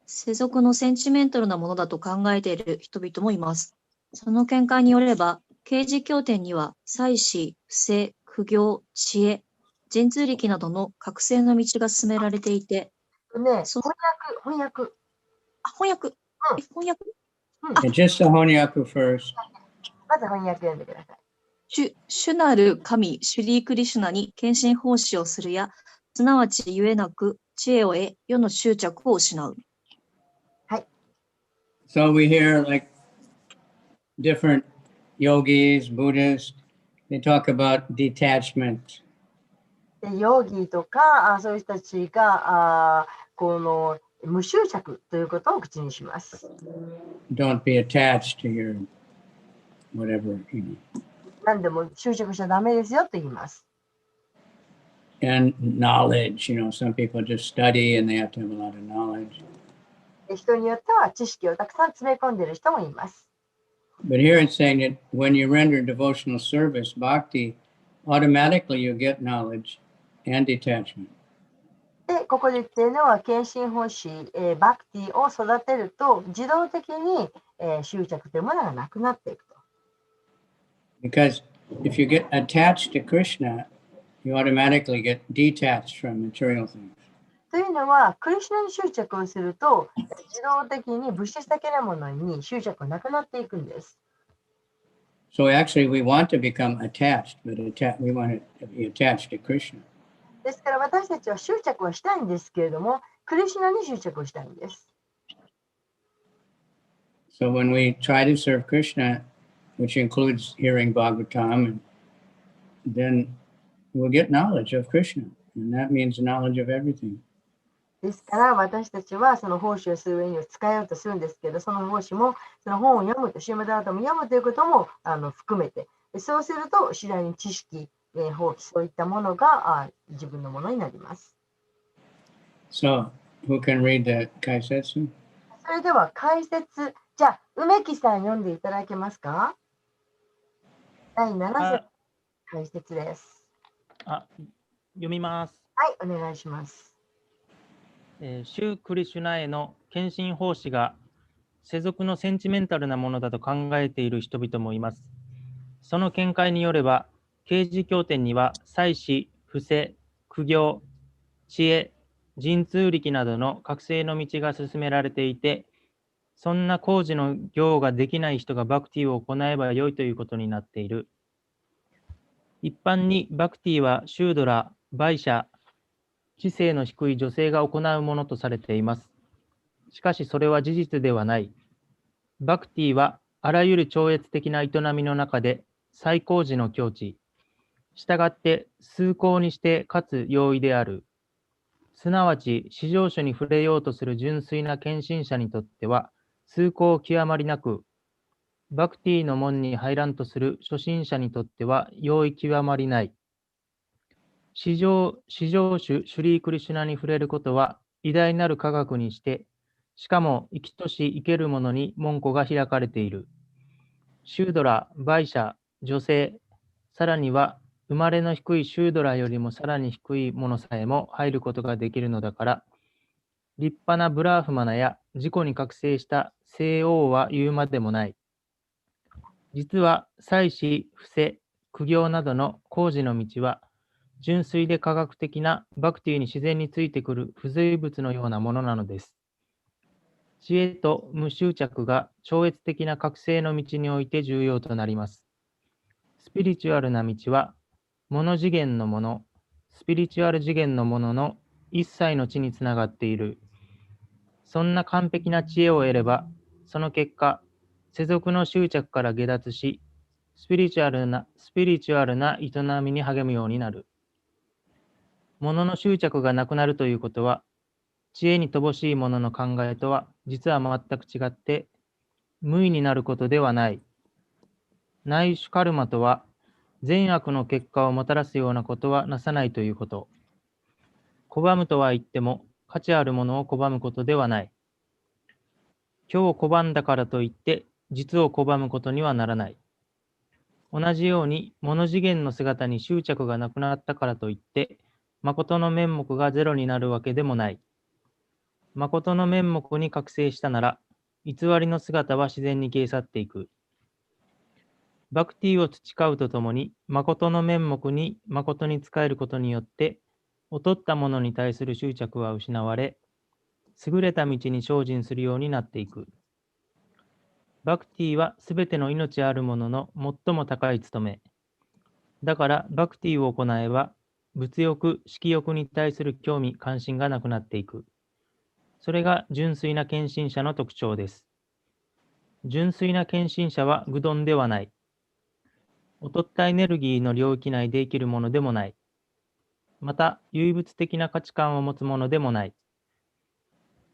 世俗のセンチメンタルなものだと考えている人々もいます。その見解によれば、刑事経典には、祭祀、不正、苦行、知恵、神通力などの覚醒の道が進められていて、ね、そ翻訳。あ、翻訳。翻訳 Yeah, just the Honyaku first. まず翻訳読んでください。主なる神、シュリークリシュナに献身奉仕をするや、すなわちゆえなく知恵を得、世の執着を失う。So we hear like different yogis, Buddhists, they talk about detachment. でヨーギーとかそういう人たちがこの無執着ということを口にします。Don't be attached to your whatever, you know. 何でも執着しちゃダメですよと言います。And knowledge, you know, some people just study and they have to have a lot of knowledge. で人によっては知識をたくさん詰め込んでいる人もいます。But here it's saying that when you render devotional service, bhakti, automatically you get knowledge and detachment. で、ここで言っているのは、献身奉仕、バクティを育てると、自動的に、執着というものがなくなっていくと。Because if you get attached to Krishna, you automatically get detached from material things. というのは、クリシュナに執着をすると、自動的に物質的なものに執着がなくなっていくんです。So actually, we want to become attached, but we want to be attached to Krishna. ですから私たちは執着はしたいんですけれども、クリシュナに執着をしたいんです。So when we try to serve Krishna, which includes hearing Bhagavatam, then we'll get knowledge of Krishna, and that means knowledge of everything. ですから私たちはその奉仕をする上に使えようとするんですけど、その奉仕もその本を読むと、シーマダータも読むということも含めて、そうすると次第に知識、そういったものが自分のものになります。So, who can read the kaisetsu? それでは解説、じゃあ梅木さん読んでいただけますか？第7節解説です。読みます。はい、お願いします。シュークリシュナへの献身奉仕が世俗のセンチメンタルなものだと考えている人々もいます。その見解によれば、刑事経典には祭祀、不正、苦行、知恵、神通力などの覚醒の道が進められていて、そんな工事の行ができない人がバクティを行えばよいということになっている。一般にバクティはシュードラ、バイシャ、知性の低い女性が行うものとされています。しかしそれは事実ではない。バクティはあらゆる超越的な営みの中で最高次の境地。したがって崇高にしてかつ容易である。すなわち至上主に触れようとする純粋な献身者にとっては崇高極まりなく、バクティの門に入らんとする初心者にとっては容易極まりない。至上主シュリークリシュナに触れることは偉大なる科学にして、しかも生きとし生ける者に門戸が開かれている。シュードラ、バイシャ、女性、さらには生まれの低いシュードラよりもさらに低いものさえも入ることができるのだから、立派なブラーフマナや自己に覚醒した聖王は言うまでもない。実は祭祀、不正、苦行などの工事の道は、純粋で科学的なバクティに自然についてくる不随物のようなものなのです。知恵と無執着が超越的な覚醒の道において重要となります。スピリチュアルな道は、モノ次元のもの、スピリチュアル次元のものの一切の地につながっている。そんな完璧な知恵を得れば、その結果、世俗の執着から下脱し、スピリチュアルな営みに励むようになる。物の執着がなくなるということは、知恵に乏しいものの考えとは実は全く違って、無為になることではない。内種カルマとは、善悪の結果をもたらすようなことはなさないということ。拒むとは言っても、価値あるものを拒むことではない。今日拒んだからといって、実を拒むことにはならない。同じように、物次元の姿に執着がなくなったからといって、誠の面目がゼロになるわけでもない。誠の面目に覚醒したなら、偽りの姿は自然に消え去っていく。バクティを培うとともに、誠の面目に誠に仕えることによって、劣ったものに対する執着は失われ、優れた道に精進するようになっていく。バクティはすべての命あるものの最も高い務め。だから、バクティを行えば、物欲、色欲に対する興味、関心がなくなっていく。それが純粋な献身者の特徴です。純粋な献身者は愚鈍ではない。劣ったエネルギーの領域内で生きるものでもない。また、唯物的な価値観を持つものでもない。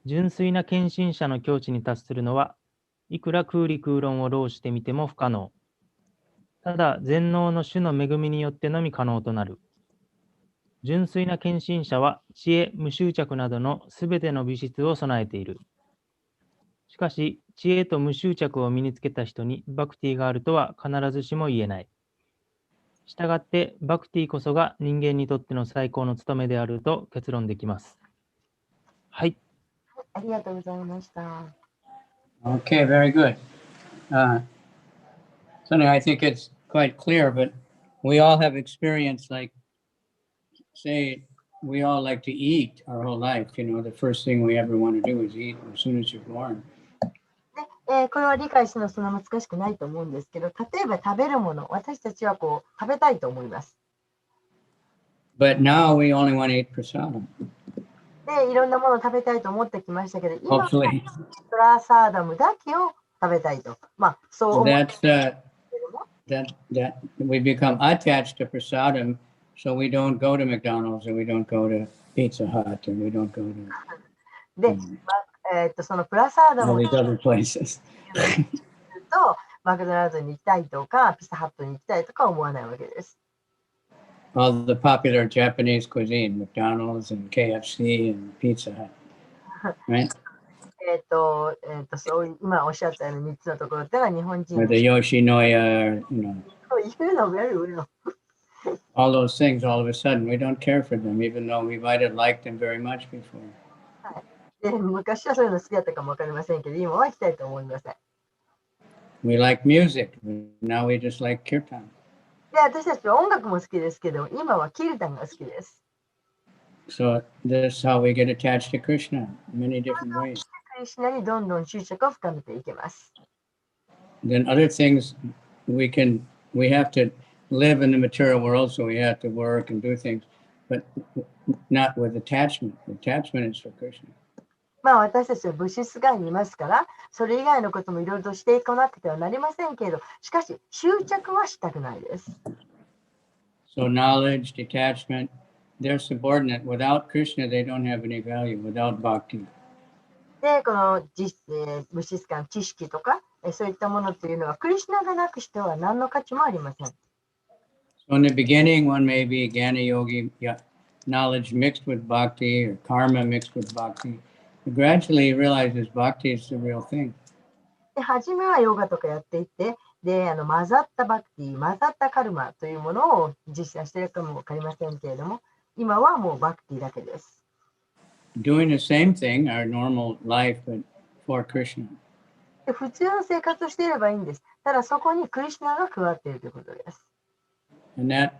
純粋な献身者の境地に達するのは、いくら空理空論を浪してみても不可能。ただ、全能の主の恵みによってのみ可能となる。純粋な献身者は、知恵、無執着などのすべての美質を備えている。しかし、知恵と無執着を身につけた人にバクティがあるとは必ずしも言えない。したがって、バクティこそが人間にとっての最高の務めであると結論できます。はい。ありがとうございました。Okay, very good. Something I think it's quite clear, but we all have experience, like, say, we all like to eat our whole life. You know, the first thing we ever want to do is eat as soon as you're born. これは理解するのはそんな難しくないと思うんですけど、例えば食べるもの、私たちはこう食べたいと思います。But now we only want to eat prasadam. で、いろんなものを食べたいと思ってきましたけど、今は Hopefully, プラサーダムだけを食べたいと。まあ、そう思うんですけ that's ども。that we become attached to prasadam, so we don't go to McDonald's and we don't go to Pizza Hut and we don't go to で、そのプラサーダム all を these other places. すると、マクドナルドに行きたいとか、ピザハットに行きたいとか思わないわけです。All the popular Japanese cuisine, McDonald's and KFC and Pizza Hut, right? そういう今おっしゃったような3つのところってのは日本人 Or の the Yoshinoya, you know, そういうのをやるの。all those things. All of a sudden, we don't care for them, even though we might have liked them very much before. で昔はそういうの好きだったかもわかりませんけど、今は行きたいと思いません。We like music. Now we just like kirtan. で、私たちは音楽も好きですけど、今はキルタンが好きです。So this is how we get attached to Krishna in many different ways. クリシュナにどんどん執着を深めていけます。Then other things we have to live in the material world, so we have to work and do things, but not with attachment. Attachment is for Krishna. まあ私たちは物質界にいますから、それ以外のこともいろいろとしていかなくてはなりませんけれど、しかし執着はしたくないです。So knowledge, detachment, they're subordinate. Without Krishna, they don't have any value. Without bhakti. で、この物質観、知識とか、そういったものというのは、クリシュナがなくしては何の価値もありません。So in the beginning, one may be Jnana Yogi, knowledge mixed with bhakti or karma mixed with bhakti. But gradually he realizes bhakti is the real thing. で、初めはヨガとかやっていって、で、混ざったバクティ、混ざったカルマというものを実践しているかもわかりませんけれども、今はもうバクティだけです。Doing the same thing, our normal life, but for Krishna. で、普通の生活をしていればいいんです。ただそこにクリシュナが加わっているということです。And that,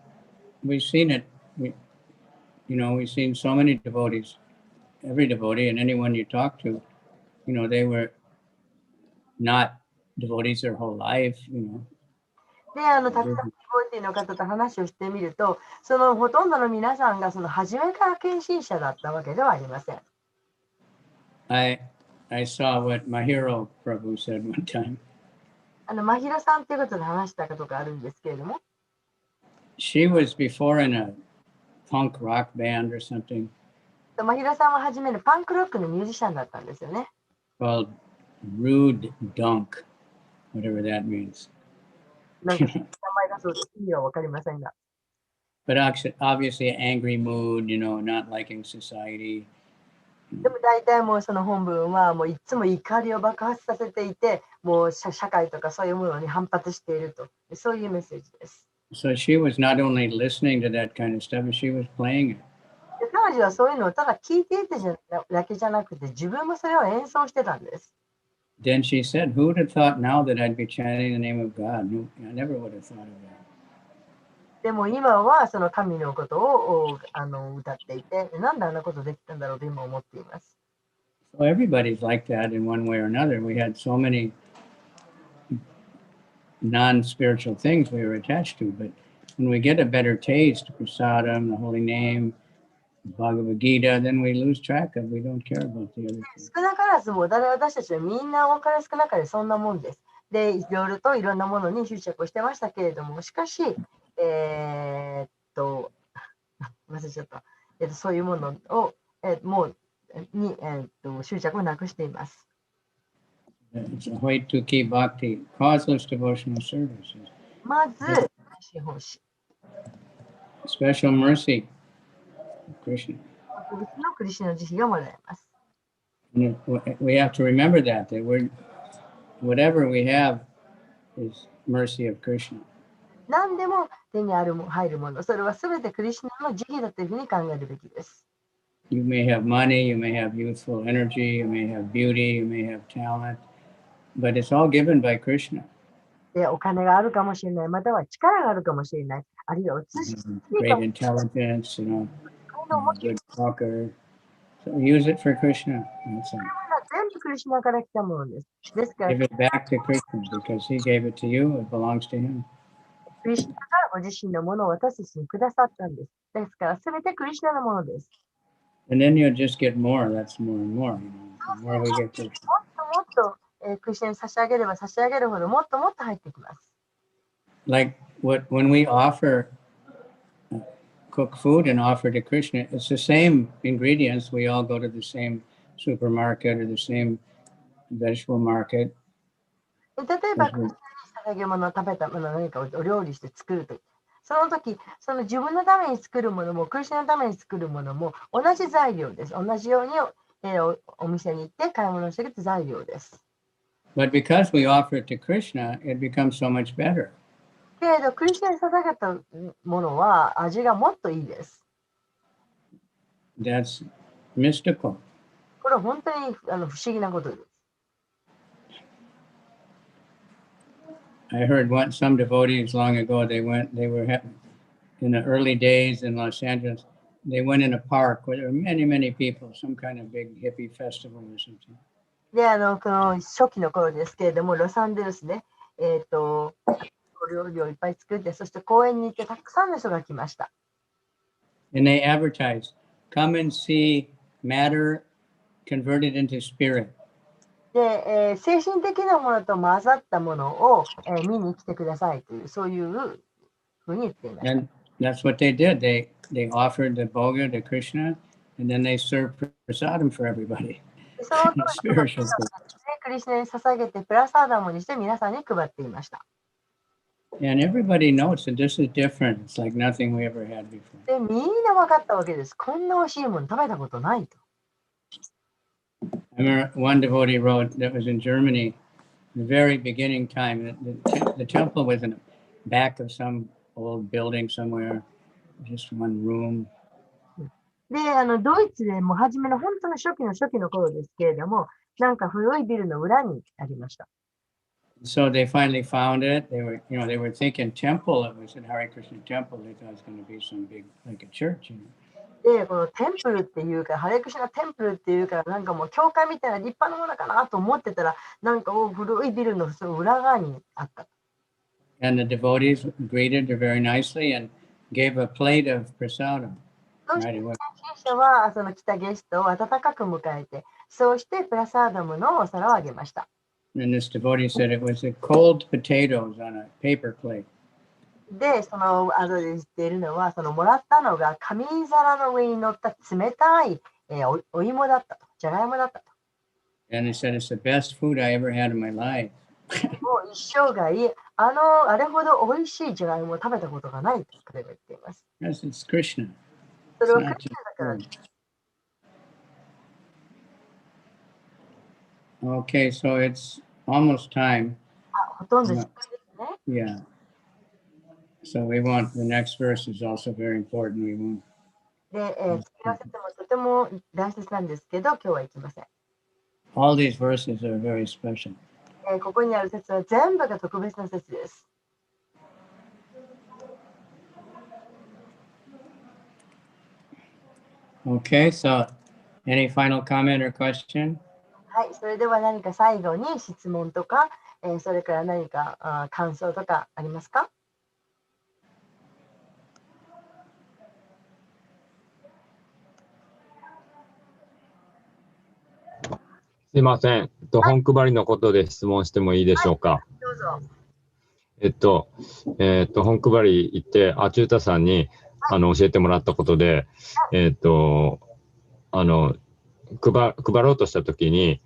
we've seen it, we've seen so many devotees, every devotee and anyone you talk to, they were not devotees their whole life, で、たくさんのデボティの方と話をしてみると、そのほとんどの皆さんがその初めから献身者だったわけではありません。I saw what Mahiro Prabhu said one time. マヒロさんということで話したことがあるんですけれども、She was before in a punk rock band or something マヒロさんは初めのパンクロックのミュージシャンだったんですよね。 called Rude Dunk. whatever that means. なんか名前だそうです。意味はわかりませんが。 But obviously, angry mood, not liking society. でも大体もうその本文はもういつも怒りを爆発させていて、もう社会とかそういうものに反発していると。そういうメッセージです。So she was not only listening to that kind of stuff, but she was playing it. で彼女はそういうのをただ聞いていてだけじゃなくて、自分もそれを演奏してたんです。Then she said, who would have thought now that I'd be chanting the name of God? No, I never would have thought of that. でも今はその神のことを歌っていて、なんであんなことできたんだろうと今思っています。So everybody's like that in one way or another. We had so many non-spiritual things we were attached to, but when we get a better taste, prasadam, the holy name, Bhagavad Gita, then we lose track of, we don't care about the other things. 少なからずも私たちはみんな多かれ少なかれそんなもんです。で、いろいろといろんなものに執着をしてましたけれども、しかし、忘れちゃった。そういうものを、もうに、執着をなくしています。It's a way to keep bhakti, causeless devotional services. まず、信奉し。Special mercy, Krishna. 特別のクリシュナの慈悲がもらえます。And we have to remember that whatever we have is mercy of Krishna. 何でも手に入るもの、それはすべてクリシュナの慈悲だというふうに考えるべきです。You may have money, you may have youthful energy, you may have beauty, you may have talent, but it's all given by Krishna. で、お金があるかもしれない、または力があるかもしれない、あるいは美しい。Great intelligence, good talker. So use it for Krishna. 全部クリシュナから来たものです。ですから、 Give it back to Krishna because he gave it to you, it belongs to him. クリシュナからご自身のものを私たちにくださったんです。ですから、すべてクリシュナのものです。And then you'll just get more. That's more and more. The more we get to. もっともっと、クリシュナに差し上げれば差し上げるほどもっともっと入ってきます。Like when we cook food and offer to Krishna, it's the same ingredients. We all go to the same supermarket or the same vegetable market. 例えば、クリシュナに捧げ物を食べたものを何かお料理して作るとき、その時、その自分のために作るものも、クリシュナのために作るものも同じ材料です。同じように、お店に行って買い物していく材料です。But because we offer it to Krishna, it becomes so much better. けれど、クリシュナに捧げたものは味がもっといいです。That's mystical. これは本当に不思議なことです。I heard some devotees long ago, they were in the early days in Los Angeles, they went in a park where there were many, many people, some kind of big hippie festival or something. で、この初期の頃ですけれども、ロサンゼルスで、お料理をいっぱい作って、そして公園に行ってたくさんの人が来ました。And they advertised, come and see matter converted into spirit. で、精神的なものと混ざったものを、見に来てくださいという、そういうふうに言っていました。And that's what they did. They offered the bhoga to Krishna, and then they served prasadam for everybody. その通り Spiritual food. クリシュナに捧げてプラサーダムにして皆さんに配っていました。And everybody knows that this is different. It's like nothing we ever had before. で、みんな分かったわけです。こんな美味しいもの食べたことないと。I remember one devotee wrote that was in Germany, the very beginning time. The temple was in the back of some old building somewhere, just one room. で、ドイツでも初めの本当の初期の頃ですけれども、なんか古いビルの裏にありました。So they finally found it. They were thinking temple. It was a Hare Krishna temple. They thought it was going to be some big, like a church. で、このテンプルっていうか、ハレクシナテンプルっていうから、なんかもう教会みたいな立派なものかなと思ってたら、なんか古いビルのその裏側にあった。And the devotees greeted her very nicely and gave a plate of prasadam. そして、信者はその来たゲストを温かく迎えて、そうしてプラサーダムのお皿をあげました。And this devotee said it was the cold potatoes on a paper plate. で、その後で言っているのは、そのもらったのが紙皿の上に乗った冷たい、お芋だったと、じゃがいもだったと。And he said it's the best food I ever had in my life. もう一生涯、あれほど美味しいじゃがいもを食べたことがないと彼は言っています。Yes, it's Krishna. それ It's はク not リス just ナだから food. Okay, so it's almost time. ほとんど時間ですね。 Yeah. So we want the next verse is also very important. We won't. で、次の説もとても大切なんですけど、今日は行きません。All these verses are very special. ここにある説は全部が特別な説です。Okay, so any final comment or question? はい、それでは何か最後に質問とか、それから何か感想とかありますか？すいません。本配りのことで質問してもいいでしょうか。どうぞ。本配り行って、アチュータさんに教えてもらったことで、配ろうとしたときに、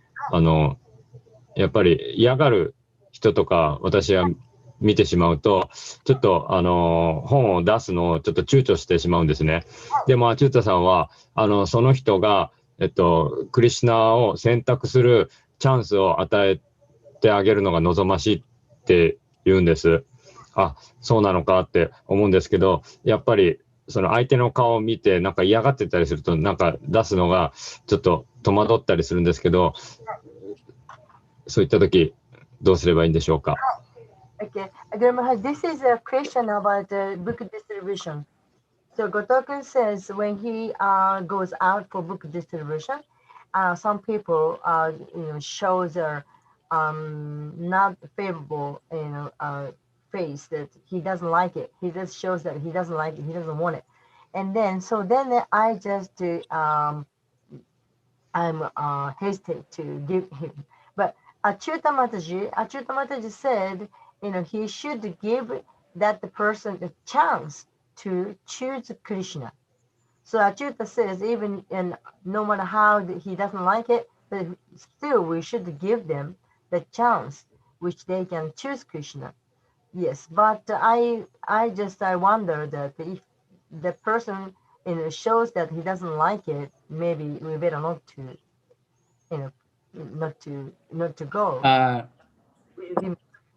やっぱり嫌がる人とか、私は見てしまうと、ちょっと、本を出すのをちょっと躊躇してしまうんですね。でも、アチュータさんは、その人が、クリシュナを選択するチャンスを与えてあげるのが望ましいって言うんです。あ、そうなのかって思うんですけど、やっぱり、その相手の顔を見て、なんか嫌がってたりすると、なんか出すのがちょっと戸惑ったりするんですけど、そういったとき、どうすればいいんでしょうか。Okay, Agramah, this is a question about book distribution. So Gotoku says when he goes out for book distribution, some people show their not favorable face that he doesn't like it. He just shows that he doesn't like it. He doesn't want it. And then I just I'm hesitant to give him. But Achyuta Mataji said, he should give that the person a chance to choose Krishna. So Achyuta says, even no matter how he doesn't like it, but still we should give them the chance which they can choose Krishna. Yes, but I wonder that if the person shows that he doesn't like it, maybe we better not to not to go.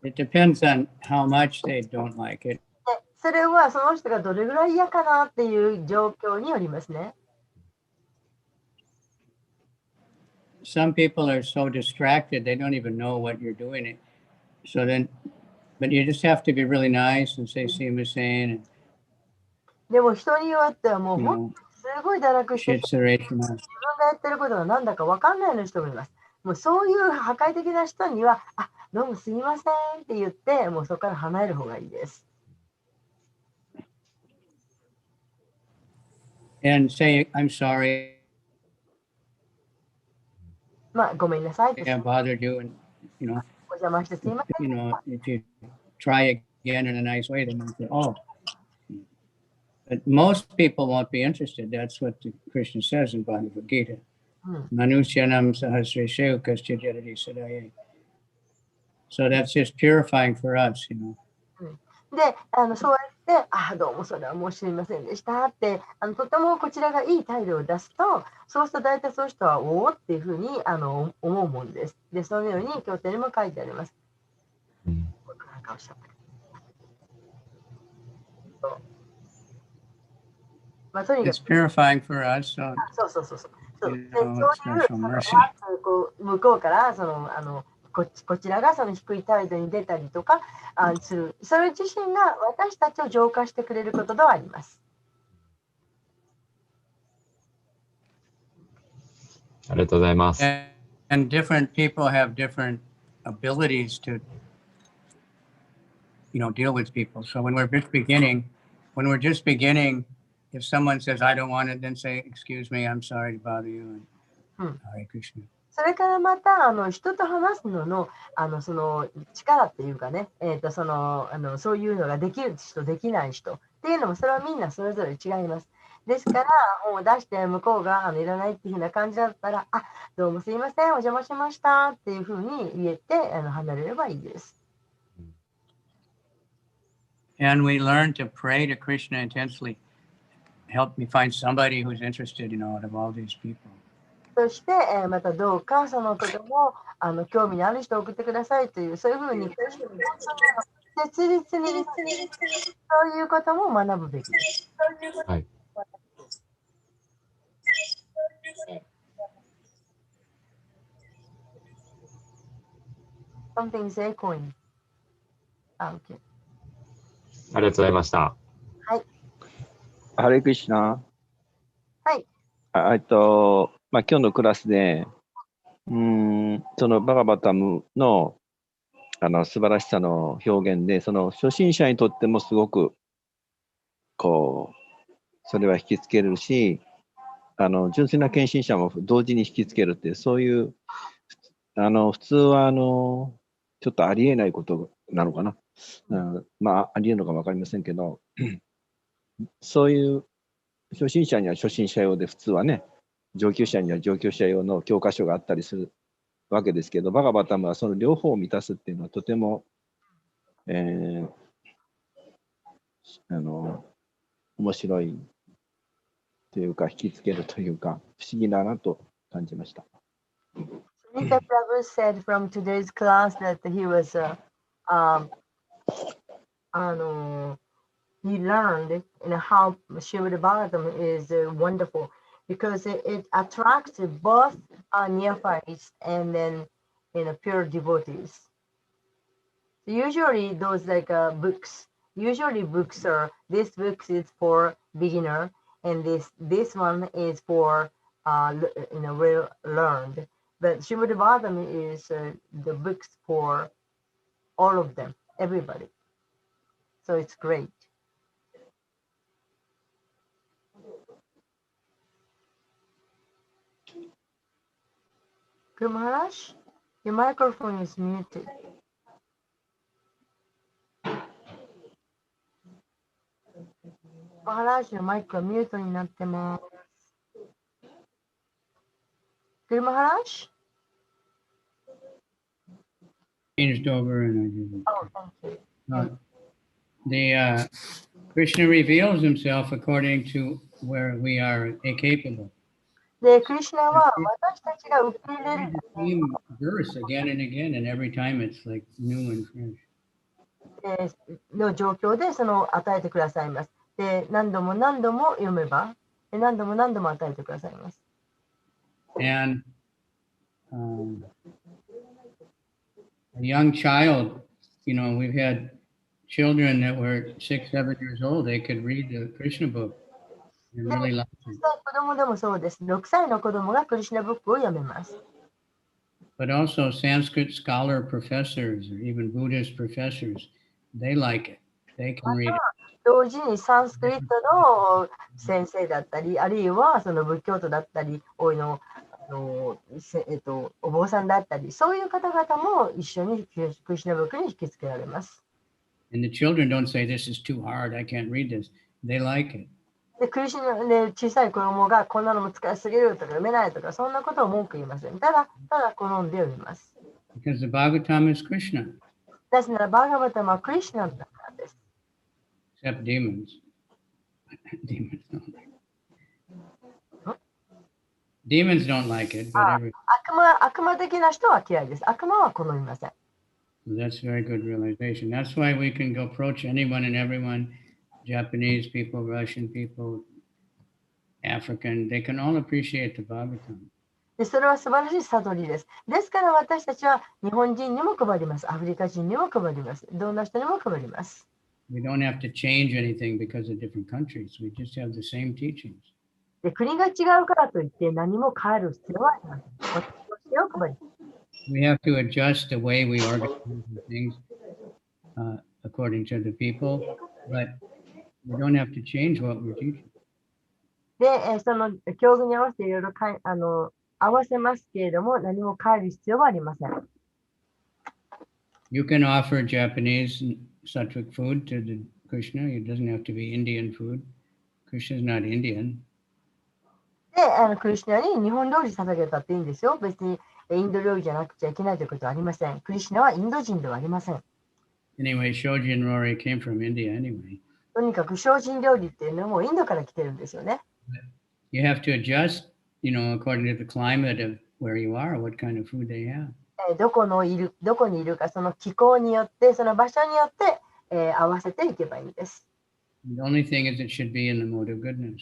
It depends on how much they don't like it. それはその人がどれぐらい嫌かなっていう状況によりますね。Some people are so distracted, they don't even know what you're doing. So then, but you just have to be really nice and say, see me saying, でも人によってはもう you 本 know, 当にすごい堕落して自分 shitsuration. がやってることが何だか分かんないような人もいます。もうそういう破壊的な人には、あ、どうもすいませんって言って、もうそこから離れる方がいいです。And say, I'm sorry. まあ、ごめんなさいって。 I have bothered you, and you know, お邪魔してすいません。 you know, if you try again in a nice way, then you say, oh. But most people won't be interested. That's what the Krishna says in Bhagavad Gita. Manusyanam sahasreshu kaschajadati sadaye. So that's just purifying for us, you know. で、そうやって、あ、どうもそれはもう知りませんでしたって、とてもこちらがいい態度を出すと、そうすると大体そういう人は、おおっていうふうに思うもんです。で、そのように経典にも書いてあります。なんかおっしゃった。まあ、とにか It's く、 purifying for us. So そうそうそうそう。そう you で know, そういう it's special mercy. こう向こうからこちらがその低い態度に出たりとかする。それ自身が私たちを浄化してくれることではあります。ありがとうございます。 And different people have different abilities to, you know, deal with people. So when we're just beginning, if someone says, I don't want it, then say, excuse me, I'm sorry to bother you. And Hare Krishna. それからまた人と話すののその力っていうかね、そういうのができる人できない人っていうのもそれはみんなそれぞれ違います。ですから、本を出して向こうがいらないっていうふうな感じだったら、あ、どうもすいません、お邪魔しましたっていうふうに言えて離れればいいです。And we learn to pray to Krishna intensely. Help me find somebody who's interested, out of all these people. そして、またどうかそのとても興味のある人を送ってくださいという、そういうふうに切実にそういうことも学ぶべきです。はい。Something's echoing. あ、OK。ありがとうございました。はい。ハレクリシナ。はい。今日のクラスで、そのバガバタムの素晴らしさの表現で、その初心者にとってもすごくそれは引きつけるし、純粋な献身者も同時に引きつけるって、そういう普通はちょっとありえないことなのかな。ありえるのかもわかりませんけど、そういう初心者には初心者用で、普通はね、上級者には上級者用の教科書があったりするわけですけど、バガバタムはその両方を満たすっていうのはとても、面白いというか、引きつけるというか、不思議だなと感じました。Srita Prabhu said from today's class that he was he learned how Srimad Bhagavatam is wonderful because it attracts both neophytes and then pure devotees. Usually those books, this book is for beginner and this one is for well learned. But Srimad Bhagavatam is the books for all of them, everybody. So it's great. Guru Maharaj, your microphone is muted. Maharaj, your micはミュートになってます。Guru Maharaj? Changed over and Oh, thank you. The Krishna reveals himself according to where we are capable. で、クリシュナは私たちが受け入れ Read the same verse again and again, and every time it's like new and fresh. の状況で与えてくださいます。で、何度も何度も読めば、何度も何度も与えてくださいます。And a young child, we've had children that were 6, 7 years old. They could read the Krishna book and really like it. 子供でもそうです。6歳の子供がクリシュナブックを読めます。But also Sanskrit scholar professors or even Buddhist professors, they like it. They can read it. 同時にサンスクリットの先生だったり、あるいはその仏教徒だったり、お坊さんだったり、そういう方々も一緒にクリシュナブックに引き付けられます。And the children don't say, this is too hard, I can't read this. They like it. で、クリシュナで小さい子供がこんなの難しすぎるとか読めないとか、そんなことを文句言いません。ただ好んで読みます。Because the Bhagavatam is Krishna. なぜならバーガバタムはクリシュナだからです。Except demons. Demons don't like it. Demons don't like it, but 悪魔的な人は嫌いです。悪魔は好みません。that's very good realization. That's why we can go approach anyone and everyone, Japanese people, Russian people, African, they can all appreciate the Bhagavatam. でそれは素晴らしい悟りです。ですから私たちは日本人にも配ります。アフリカ人にも配ります。どんな人にも配ります。We don't have to change anything because of different countries. We just have the same teachings. で国が違うからといって何も変える必要はありません。私を配ります。We have to adjust the way we organize things according to the people, but we don't have to change what we're teaching. で、その教義に合わせていろいろ合わせますけれども、何も変える必要はありません。You can offer Japanese sattvic food to the Krishna. It doesn't have to be Indian food. Krishna's not Indian. で、クリシュナに日本料理捧げたっていいんですよ。別にインド料理じゃなくちゃいけないということはありません。クリシュナはインド人ではありません。Anyway, Shojin Rory came from India anyway. とにかく精進料理っていうのはもうインドから来てるんですよね。You have to adjust, according to the climate of where you are, what kind of food they have. どこにいるか、その気候によって、その場所によって、合わせていけばいいんです。The only thing is it should be in the mode of goodness.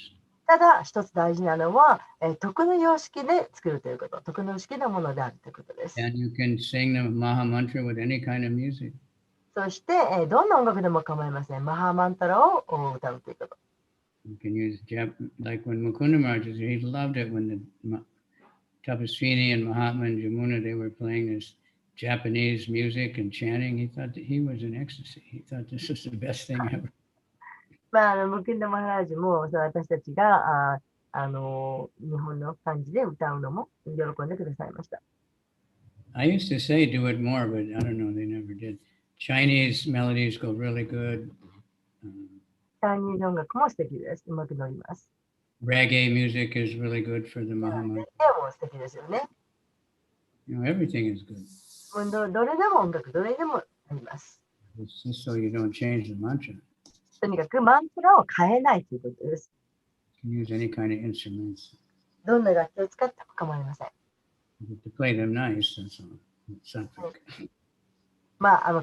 ただ、一つ大事なのは、徳の様式で作るということ、徳の様式のものであるということです。And you can sing the Maha Mantra with any kind of music. そして、どんな音楽でも構いません。マハマンタラを歌うということ。You can use like when Mukunda Maharaj was here, he loved it when the Tapaswini and Mahatma and Jamuna, they were playing this Japanese music and chanting. He thought that he was in ecstasy. He thought this was the best thing ever. ムキンダ・マハラージも私たちが日本の感じで歌うのも喜んでくださいました。I used to say do it more, but I don't know, they never did. Chinese melodies go really good. チャイニーズ音楽も素敵です。うまく乗ります。Reggae music is really good for the Maha Mantra. も素敵ですよね。Everything is good. どれでも音楽、どれでもあります。It's just so you don't change the mantra. とにかくマントラを変えないということです。You can use any kind of instruments. どんな楽器を使っても構いません。To play them nice, that's all. Something.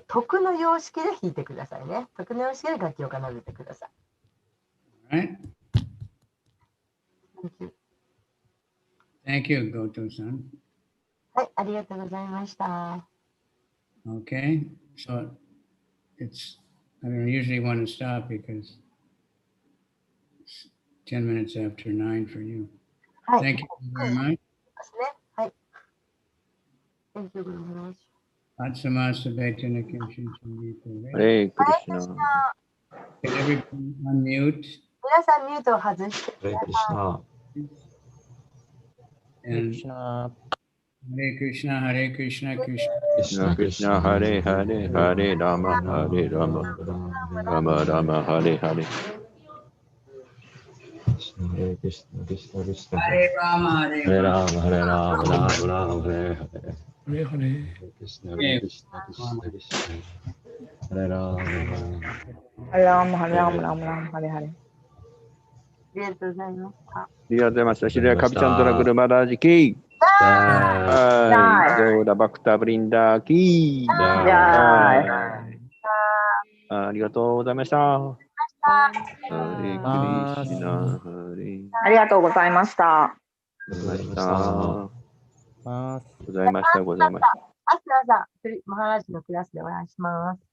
徳の様式で弾いてくださいね。徳の様式で楽器を奏でてください。Right? Thank you, Goto-san. はい、ありがとうございました。Okay, so I don't usually want to stop because it's 10 minutes after 9 for you. はい。 Thank you very much. ですね。はい。Thank you very much. Atsamasa Bhaitana Kimshin Chandita. Hare Krishna. Can everybody unmute? 皆さんミュートを外してください。And Hare Krishna, Hare Krishna, Krishna. Krishna Krishna Hare Hare Hare Rama Hare Rama Rama Rama Hare Hare. Hare Krishna, Krishna Krishna. Hare Rama, Hare Hare Rama. Rama, Hare Rama, Rama Rama, Hare Hare. Hare Hare. Hare Krishna, Krishna Krishna, Krishna. Hare Rama, Hare Rama, Hare Rama, Rama Rama, Hare Hare. ありがとうございました。ありがとうございました。シリアカピチャンドラグルマラージキー。Jai. ジョーダバクタブリンダーキー。ありがとうございました。ハレクリシナ、ハレ。ありがとうございました。ございました。ございました。明日の朝、マハラジのクラスでお願いします。